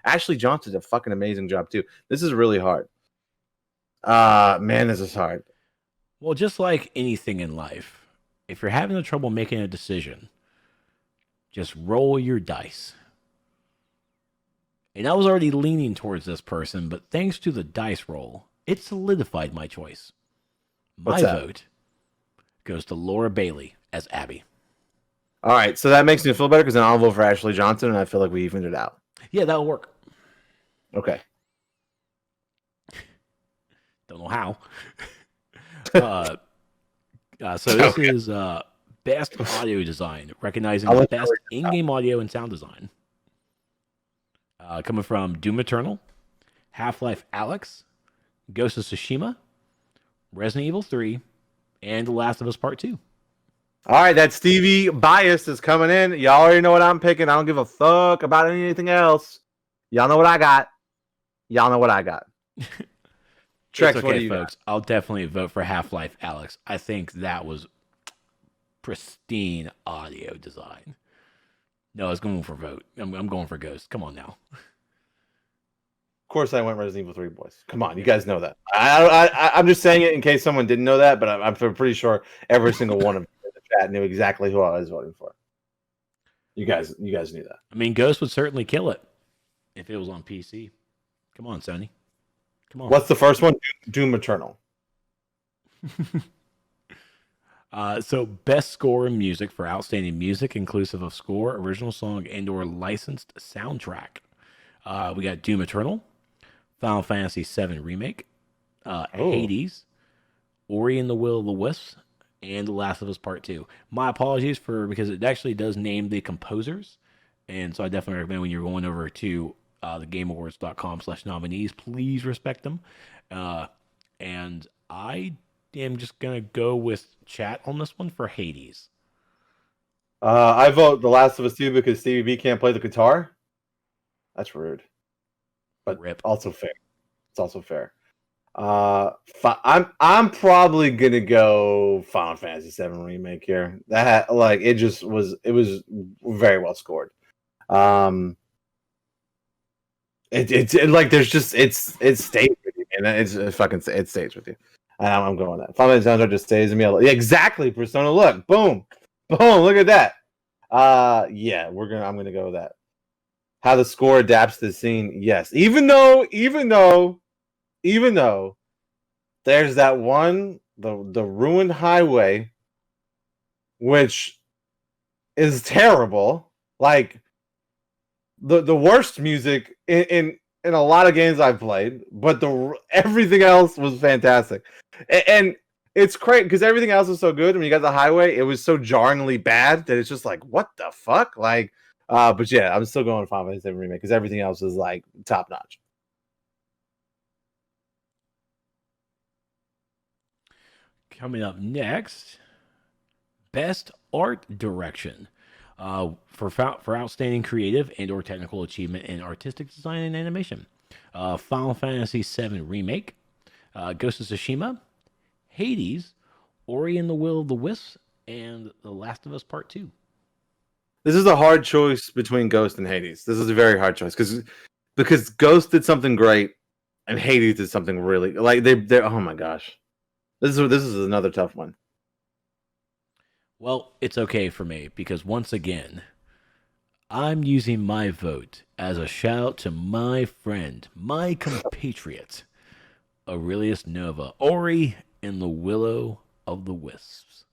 Speaker 3: Ashley Johnson did a fucking amazing job, too. This is really hard. Man, this is hard.
Speaker 2: Well, just like anything in life, if you're having trouble making a decision, just roll your dice. And I was already leaning towards this person, but thanks to the dice roll, it solidified my choice. My vote goes to Laura Bailey as Abby.
Speaker 3: All right, so that makes me feel better because then I'll vote for Ashley Johnson, and I feel like we evened it out.
Speaker 2: Yeah, that'll work.
Speaker 3: Okay.
Speaker 2: Don't know how. So this is best audio design, recognizing the best in-game audio and sound design. Coming from Doom Eternal, Half-Life Alyx, Ghost of Tsushima, Resident Evil 3, and The Last of Us Part 2.
Speaker 3: All right, that Stevie bias is coming in. Y'all already know what I'm picking. I don't give a fuck about anything else. Y'all know what I got.
Speaker 2: Trex, okay, what do you folks? Got? I'll definitely vote for Half-Life Alyx. I think that was pristine audio design. No, I was going for vote. I'm going for Ghost. Come on now.
Speaker 3: Of course, I went Resident Evil 3, boys. Come on, you guys know that. I'm just saying it in case someone didn't know that, but I'm pretty sure every single one of you in the chat knew exactly who I was voting for. You guys knew that.
Speaker 2: I mean, Ghost would certainly kill it if it was on PC. Come on, Sony. Come on.
Speaker 3: What's the first one? Doom Eternal.
Speaker 2: So best score in music for outstanding music, inclusive of score, original song, and/or licensed soundtrack. We got Doom Eternal, Final Fantasy VII Remake, Hades, Ori and the Will of the Wisps, and The Last of Us Part 2. My apologies because it actually does name the composers, and so I definitely recommend when you're going over to the GameAwards.com/nominees, please respect them. And I am just going to go with chat on this one for Hades.
Speaker 3: I vote The Last of Us 2 because Stevie B can't play the guitar. That's rude. But also fair. It's also fair. I'm probably gonna go Final Fantasy VII Remake here. That like it was very well scored. It like there's just it stays with you, and it stays with you. And I'm going with that. Final Fantasy soundtrack just stays in me. Yeah, exactly. Persona, look, boom, look at that. Yeah, I'm gonna go with that. How the score adapts to the scene, yes. Even though there's that one, the ruined highway, which is terrible. Like the worst music in a lot of games I've played, but everything else was fantastic. And it's great because everything else was so good. When you got the highway, it was so jarringly bad that it's just like, what the fuck? Like, but yeah, I'm still going Final Fantasy VII Remake because everything else is like top notch.
Speaker 2: Coming up next, Best Art Direction. For outstanding creative and/or technical achievement in artistic design and animation. Final Fantasy VII Remake, Ghost of Tsushima, Hades, Ori and the Will of the Wisps, and The Last of Us Part 2.
Speaker 3: This is a hard choice between Ghost and Hades. This is a very hard choice because Ghost did something great and Hades did something really like they're oh my gosh. This is another tough one.
Speaker 2: Well, it's okay for me because once again, I'm using my vote as a shout out to my friend, my compatriot, Aurelius Nova, Ori and the Willow of the Wisps.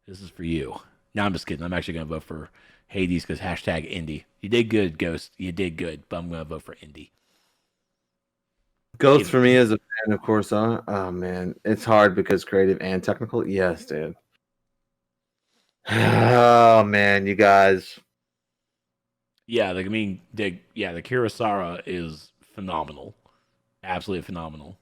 Speaker 2: This is for you. No, I'm just kidding. I'm actually going to vote for Hades because #indie. You did good, Ghost. You did good, but I'm going to vote for indie.
Speaker 3: Ghost for me as a fan, of course. Oh man, it's hard because creative and technical. Yes, dude. Oh man, you guys.
Speaker 2: Yeah, the Kurosawa is phenomenal, absolutely phenomenal.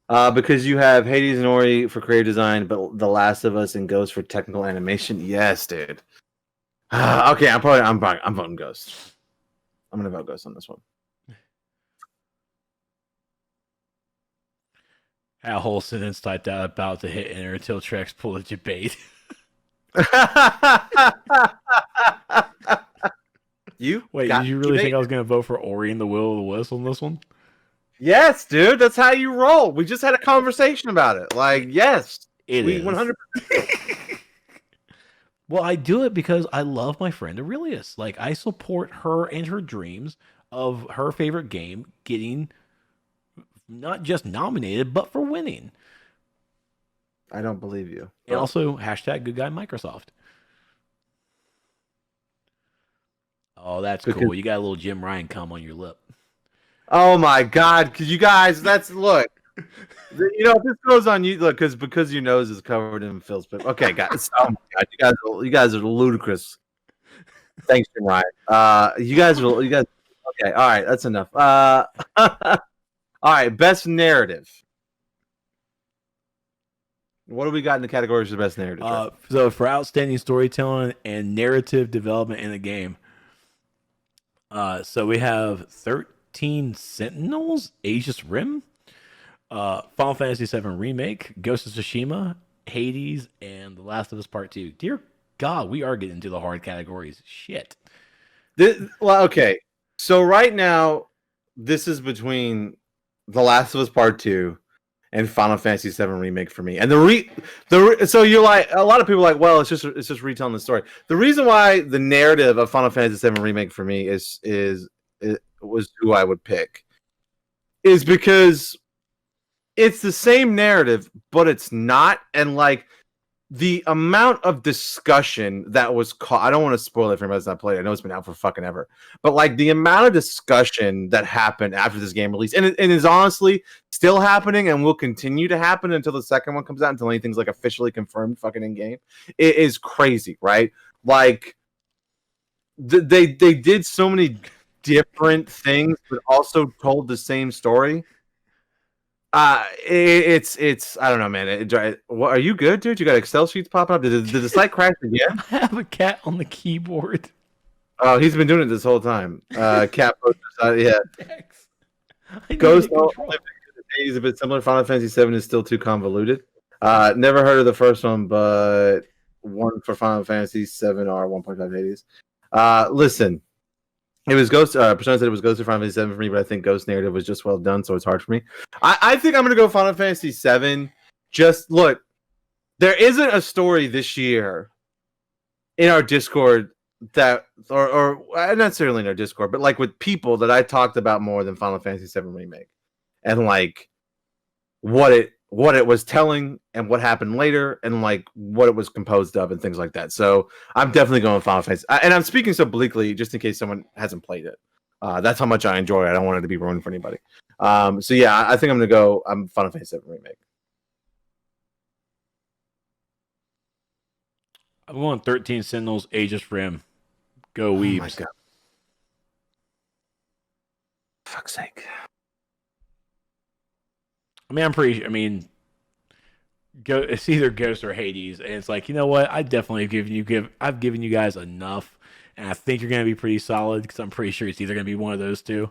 Speaker 3: Because you have Hades and Ori for creative design, but The Last of Us and Ghost for technical animation. Yes, dude. Okay, I'm voting Ghost. I'm gonna vote Ghost on this one.
Speaker 2: A whole sentence typed out about to hit enter until Trex pull a debate. Did you really think I was gonna vote for Ori and the Will of the Wisp on this one?
Speaker 3: Yes, dude. That's how you roll. We just had a conversation about it. Like, yes,
Speaker 2: it is
Speaker 3: 100%.
Speaker 2: Well, I do it because I love my friend Aurelius. Like, I support her and her dreams of her favorite game getting not just nominated, but for winning.
Speaker 3: I don't believe you.
Speaker 2: And also, #good guy Microsoft. Oh, that's cool. You got a little Jim Ryan cum on your lip.
Speaker 3: Oh my God! Because you guys, look. If this goes on you, look, because your nose is covered in Phil's pip. Okay, guys. Oh my God, you guys are ludicrous. Thanks, Jim Ryan. You guys. Okay, all right, that's enough. All right, best narrative. What do we got in the categories for best narrative?
Speaker 2: So for outstanding storytelling and narrative development in the game, so we have 13 Sentinels, Aegis Rim, Final Fantasy VII Remake, Ghost of Tsushima, Hades, and The Last of Us Part 2. Dear God, we are getting into the hard categories. Shit.
Speaker 3: Okay. So right now, this is between The Last of Us Part 2 and Final Fantasy VII Remake for me. And so you're like, a lot of people are like, well, it's just retelling the story. The reason why the narrative of Final Fantasy VII Remake for me was who I would pick is because it's the same narrative, but it's not. And like the amount of discussion that was I don't want to spoil it for anybody that's not played. I know it's been out for fucking ever, but like the amount of discussion that happened after this game release, and it is honestly still happening and will continue to happen until the second one comes out, until anything's like officially confirmed fucking in game. It is crazy, right? Like they did so many different things, but also told the same story. It's I don't know, man. What, are you good, dude? You got Excel sheets popping up? Did the site crash again?
Speaker 2: I have a cat on the keyboard.
Speaker 3: Oh, he's been doing it this whole time. Cat posters, yeah. Ghost is a bit similar. Final Fantasy VII is still too convoluted. Never heard of the first one, but one for Final Fantasy VII or 1.5 Hades. Listen, it was Ghost. Persona said it was Ghost of Final Fantasy VII for me, but I think Ghost narrative was just well done, so it's hard for me. I think I'm gonna go Final Fantasy VII. Just look, there isn't a story this year in our Discord that, or not necessarily in our Discord, but like with people that I talked about more than Final Fantasy VII Remake, and like what it was telling and what happened later and like what it was composed of and things like that. So I'm definitely going Final Fantasy, and I'm speaking so bleakly just in case someone hasn't played it. That's how much I enjoy it. I don't want it to be ruined for anybody. So yeah, I think I'm gonna go. I'm Final Fantasy VII Remake.
Speaker 2: I'm going 13 Sentinels, Aegis Rim. Go Weebs. Oh my God.
Speaker 3: Fuck's sake.
Speaker 2: I mean, it's either Ghost or Hades, and it's like, you know what? I've given you guys enough, and I think you're gonna be pretty solid because I'm pretty sure it's either gonna be one of those two.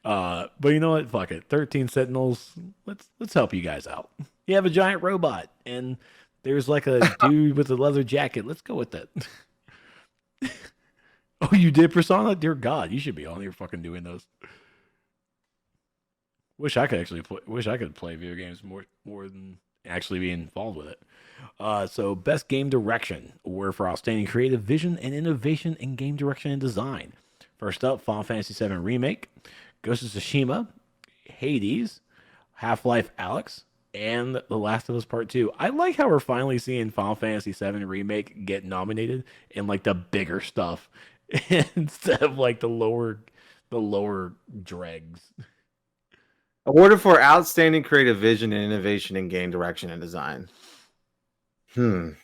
Speaker 2: But you know what? Fuck it. 13 Sentinels. Let's help you guys out. You have a giant robot, and there's like a dude with a leather jacket. Let's go with that. Oh, you did Persona? Dear God, you should be on here fucking doing those. Wish I could play video games more than actually be involved with it. So best game direction award for outstanding creative vision and innovation in game direction and design. First up, Final Fantasy VII Remake, Ghost of Tsushima, Hades, Half-Life Alyx, and The Last of Us Part 2. I like how we're finally seeing Final Fantasy VII Remake get nominated in like the bigger stuff instead of like the lower dregs.
Speaker 3: Awarded for outstanding creative vision and innovation in game direction and design. Raph,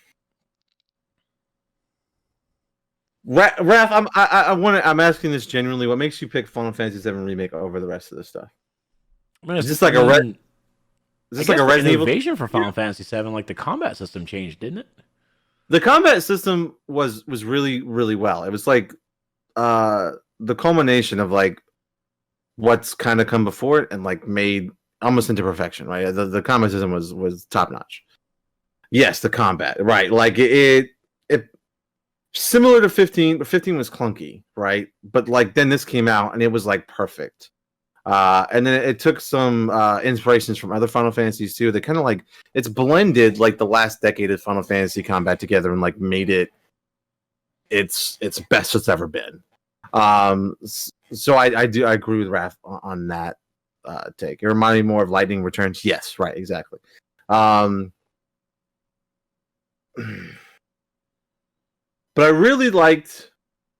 Speaker 3: I'm asking this genuinely. What makes you pick Final Fantasy VII Remake over the rest of this stuff? Is this like a Resident
Speaker 2: innovation for Final Fantasy VII? Like the combat system changed, didn't it?
Speaker 3: The combat system was really, really well. It was like the culmination of like what's kind of come before it and like made almost into perfection, right? The combat system was top notch. Yes, the combat, right? Like it similar to 15, but 15 was clunky, right? But like then this came out and it was like perfect. And then it took some inspirations from other Final Fantasies too. They kind of like it's blended like the last decade of Final Fantasy combat together and like made it its best it's ever been. So I agree with Raph on that take. It reminded me more of Lightning Returns. Yes, right, exactly. But I really liked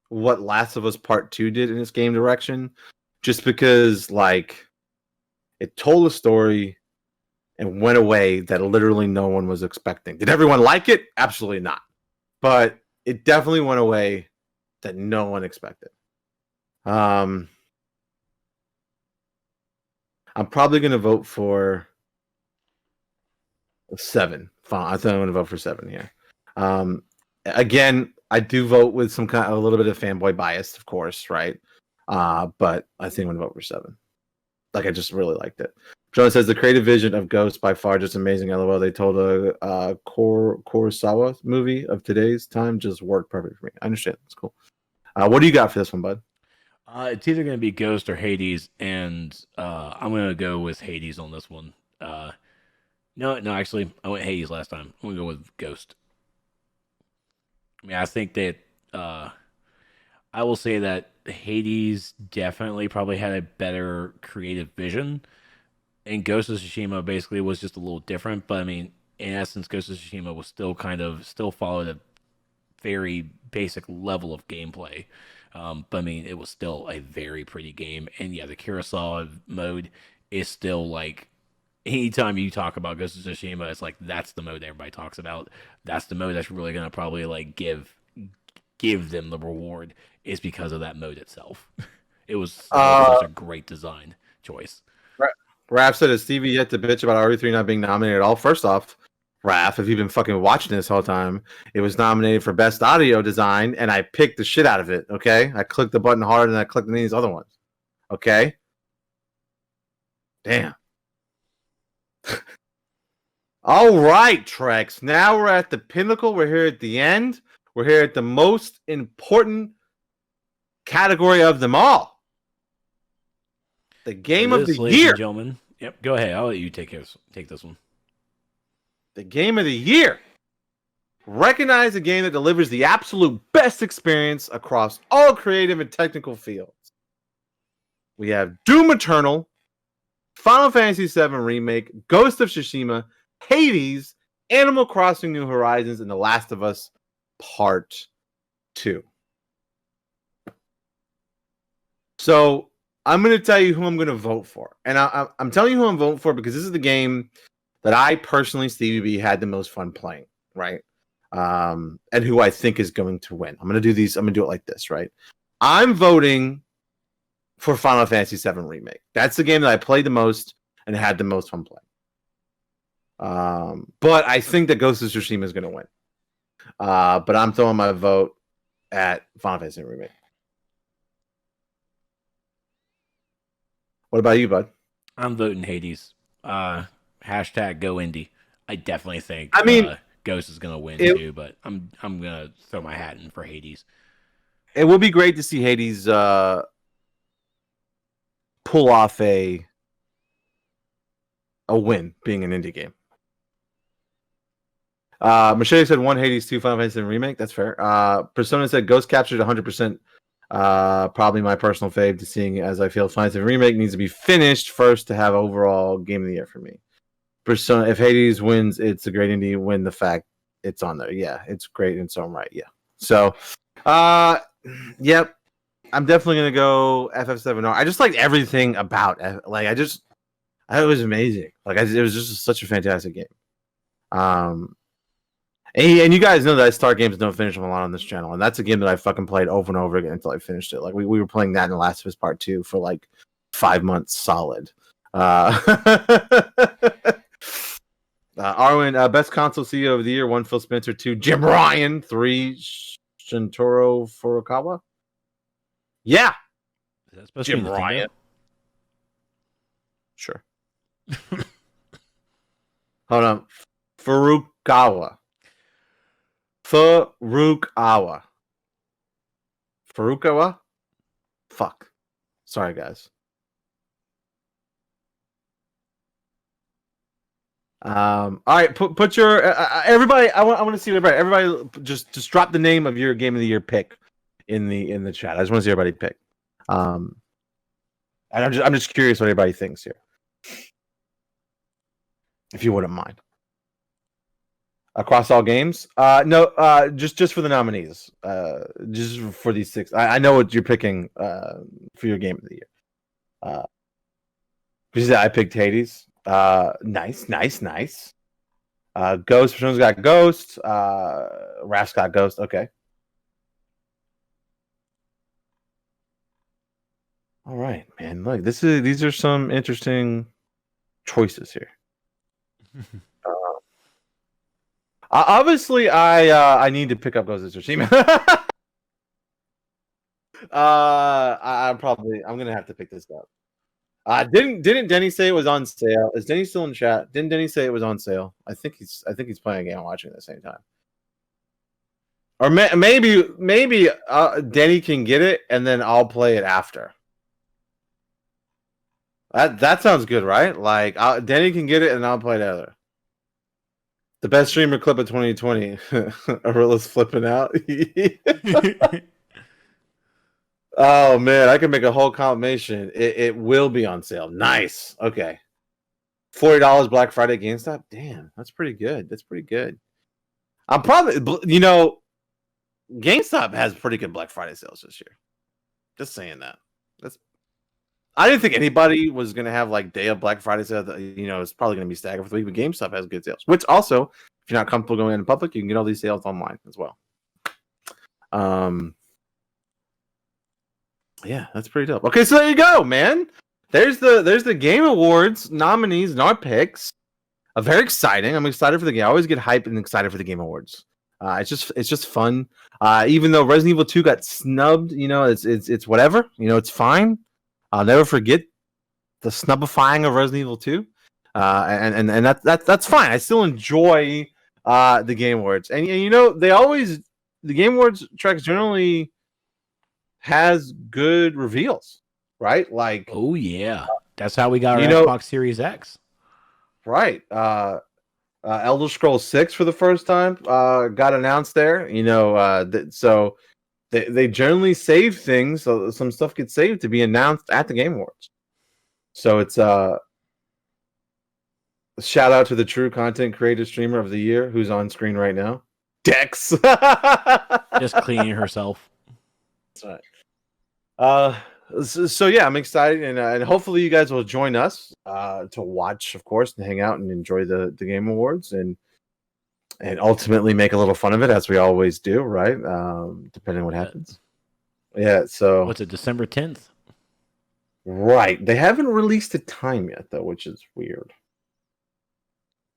Speaker 3: what Last of Us Part 2 did in its game direction, just because like it told a story and went away that literally no one was expecting. Did everyone like it? Absolutely not. But it definitely went away that no one expected. I'm probably going to vote for 7. I think I'm going to vote for 7 here. Again, I do vote with a little bit of fanboy bias, of course, right? But I think I'm going to vote for 7. Like, I just really liked it. John says the creative vision of Ghost by far just amazing. LOL. They told a Kurosawa movie of today's time just worked perfect for me. I understand. It's cool. What do you got for this one, bud?
Speaker 2: It's either going to be Ghost or Hades, and I'm going to go with Hades on this one. No, actually, I went Hades last time. I'm going to go with Ghost. I mean, I think that I will say that Hades definitely probably had a better creative vision, and Ghost of Tsushima basically was just a little different. But I mean, in essence, Ghost of Tsushima was still followed a very basic level of gameplay. But I mean, it was still a very pretty game. And yeah, the Kurosawa mode is still like, anytime you talk about Ghost of Tsushima, it's like, that's the mode everybody talks about. That's the mode that's really going to probably like give them the reward, is because of that mode itself. It was such a great design choice.
Speaker 3: Raph said, is Stevie yet to bitch about RE3 not being nominated at all? First off, Raph, if you've been fucking watching this whole time, it was nominated for Best Audio Design, and I picked the shit out of it, okay? I clicked the button hard, and I clicked any of these other ones, okay? Damn. All right, Trex. Now we're at the pinnacle. We're here at the end. We're here at the most important category of them all. The game of the
Speaker 2: ladies
Speaker 3: year.
Speaker 2: and gentlemen. Yep, go ahead. I'll let you take this one.
Speaker 3: The game of the year. Recognize a game that delivers the absolute best experience across all creative and technical fields. We have Doom Eternal, Final Fantasy VII Remake, Ghost of Tsushima, Hades, Animal Crossing New Horizons, and The Last of Us Part 2. So I'm going to tell you who I'm going to vote for. And I'm telling you who I'm voting for because this is the game that I personally, Stevie B, had the most fun playing, right? And who I think is going to win. I'm going to do it like this, right? I'm voting for Final Fantasy VII Remake. That's the game that I played the most and had the most fun playing. But I think that Ghost of Tsushima is going to win. But I'm throwing my vote at Final Fantasy Remake. What about you, bud?
Speaker 2: I'm voting Hades. Hashtag go indie. I definitely think Ghost is gonna win too, but I'm gonna throw my hat in for Hades.
Speaker 3: It would be great to see Hades pull off a win being an indie game. Machete said 1 Hades, 2 Final Fantasy Remake. That's fair. Persona said Ghost captured 100%. Probably my personal fave to seeing as I feel Final Fantasy Remake needs to be finished first to have overall game of the year for me. Persona, if Hades wins, it's a great indie win. The fact it's on there, yeah, it's great in its own right, yeah. So, yep, I'm definitely gonna go FF7R. I just liked everything about it. Like it was amazing. Like it was just such a fantastic game. And you guys know that I start games and don't finish them a lot on this channel, and that's a game that I fucking played over and over again until I finished it. Like we were playing that in The Last of Us Part 2 for like 5 months solid. Arwen, best console CEO of the year, 1 Phil Spencer, 2 Jim Ryan, 3 Shintaro Furukawa. Yeah, Jim Ryan. Sure. Hold on, Furukawa. Fuck. Sorry, guys. All right, put your everybody. I want to see everybody. Just drop the name of your game of the year pick in the chat. I just want to see everybody pick. And I'm just curious what everybody thinks here, if you wouldn't mind. Across all games? No, just for the nominees. Just for these 6. I know what you're picking for your game of the year. Because I picked Hades. Nice. Ghost, Persona's got Ghost. Raph's got Ghost. Okay. All right, man. Look, these are some interesting choices here. Obviously, I need to pick up Ghost of Tsushima. I'm gonna have to pick this up. Didn't Denny say it was on sale? Is Denny still in chat? Didn't Denny say it was on sale? I think he's playing a game and watching at the same time. Or maybe Denny can get it and then I'll play it after. That sounds good, right? Like Denny can get it and I'll play it after. The best streamer clip of 2020. Arilla's flipping out. Oh man, I can make a whole combination. It will be on sale. Nice. Okay. $40 Black Friday GameStop. Damn, that's pretty good. I'm probably, GameStop has pretty good Black Friday sales this year. Just saying that. I didn't think anybody was gonna have like day of Black Friday sale. It's probably gonna be staggered for the week, but GameStop has good sales. Which also, if you're not comfortable going in public, you can get all these sales online as well. Yeah, that's pretty dope. Okay, so there you go, man. There's the Game Awards nominees and our picks. Very exciting. I'm excited for the game. I always get hyped and excited for the Game Awards. It's just fun. Even though Resident Evil 2 got snubbed, it's whatever. It's fine. I'll never forget the snubifying of Resident Evil 2. And that's fine. I still enjoy the Game Awards. And you know, the Game Awards tracks generally has good reveals, right? Like,
Speaker 2: oh yeah, that's how we got our Xbox Series X.
Speaker 3: Right. Elder Scrolls 6 for the first time got announced there. You know, so they generally save things, so some stuff gets saved to be announced at the Game Awards. So it's shout out to the true content creator streamer of the year who's on screen right now, Dex.
Speaker 2: Just cleaning herself.
Speaker 3: That's right. So yeah, I'm excited, and hopefully you guys will join us to watch, of course, and hang out and enjoy the Game Awards, and ultimately make a little fun of it, as we always do, right? Depending on what happens. Yeah. So
Speaker 2: what's it? December 10th.
Speaker 3: Right. They haven't released a time yet, though, which is weird.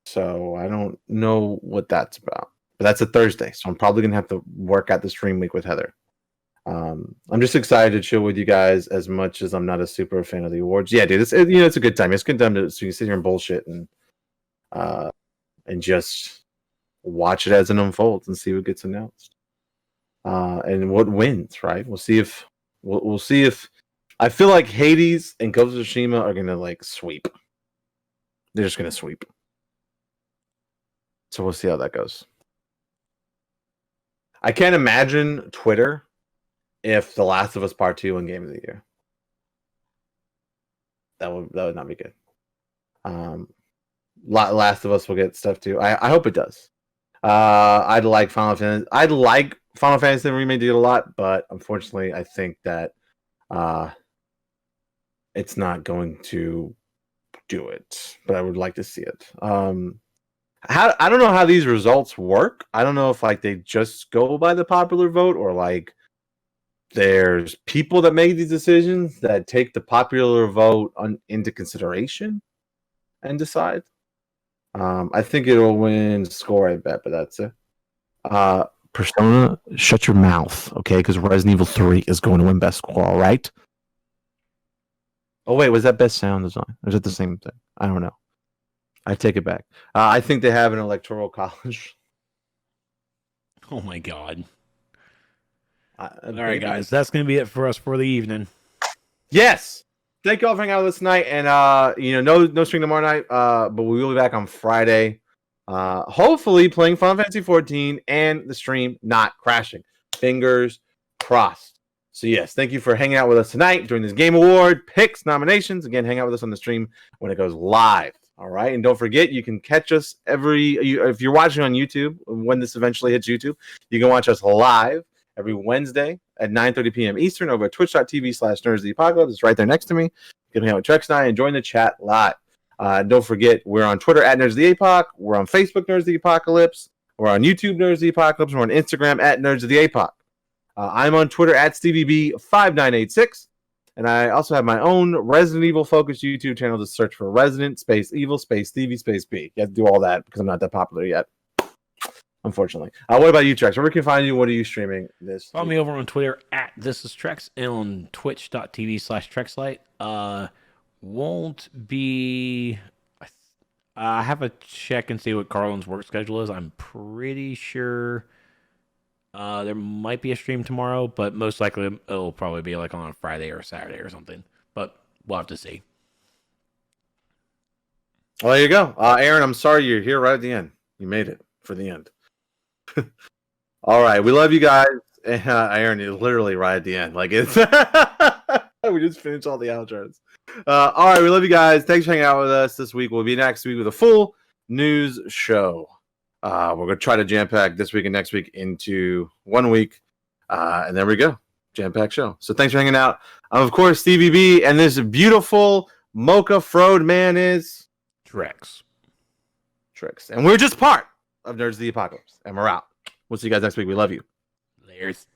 Speaker 3: So I don't know what that's about. But that's a Thursday, so I'm probably gonna have to work out the stream week with Heather. I'm just excited to chill with you guys, as much as I'm not a super fan of the awards. Yeah, dude, it's a good time. It's a good time to sit here and bullshit and just watch it as it unfolds and see what gets announced and what wins. Right? We'll see if I feel like Hades and Ghost of Tsushima are gonna like sweep. They're just gonna sweep. So we'll see how that goes. I can't imagine Twitter if The Last of Us Part 2 won Game of the Year. That would not be good. Last of Us will get stuff too. I hope it does. I'd like Final Fantasy Remake to get a lot, but unfortunately I think that it's not going to do it. But I would like to see it. I don't know how these results work. I don't know if like they just go by the popular vote, or like there's people that make these decisions that take the popular vote into consideration and decide. I think it'll win score, I bet, but that's it. Persona, shut your mouth, okay? Because Resident Evil 3 is going to win best score, all right? Oh, wait, was that best sound design? Or is it the same thing? I don't know. I take it back. I think they have an electoral college.
Speaker 2: Oh my god. All right, guys, that's going to be it for us for the evening.
Speaker 3: Yes. Thank you all for hanging out with us tonight. And, no stream tomorrow night, but we will be back on Friday. Hopefully playing Final Fantasy 14 and the stream not crashing. Fingers crossed. So, yes, thank you for hanging out with us tonight during this Game Award picks nominations. Again, hang out with us on the stream when it goes live. All right. And don't forget, you can catch us if you're watching on YouTube, when this eventually hits YouTube, you can watch us live every Wednesday at 9:30 p.m. Eastern over at twitch.tv/nerdsoftheapocalypse. It's right there next to me. You can hang out with Trex and I and join the chat live. Don't forget, we're on Twitter at Nerds of the Apoc. We're on Facebook, Nerds of the Apocalypse. We're on YouTube, Nerds of the Apocalypse. We're on Instagram at Nerds of the Apoc. I'm on Twitter at StevieB5986. And I also have my own Resident Evil focused YouTube channel. Just search for Resident Space Evil Space Stevie Space B. You have to do all that because I'm not that popular yet, unfortunately. What about you, Trex? Where can we find you? What are you streaming this?
Speaker 2: Follow me over on Twitter at This Is Trex and on twitch.tv/TrexLight. Won't be. I have to check and see what Carlin's work schedule is. I'm pretty sure there might be a stream tomorrow, but most likely it'll probably be like on a Friday or Saturday or something. But we'll have to see.
Speaker 3: Well, there you go. Aaron, I'm sorry you're here right at the end. You made it for the end. All right. We love you guys. Aaron is literally right at the end. Like it's we just finished all the outros. All right. We love you guys. Thanks for hanging out with us this week. We'll be next week with a full news show. We're going to try to jam-pack this week and next week into 1 week. And there we go. Jam-packed show. So thanks for hanging out. Of course, Stevie B and this beautiful mocha Frode man is
Speaker 2: Trex.
Speaker 3: And we're just part of Nerds of the Apocalypse. And we're out. We'll see you guys next week. We love you.
Speaker 2: Layers.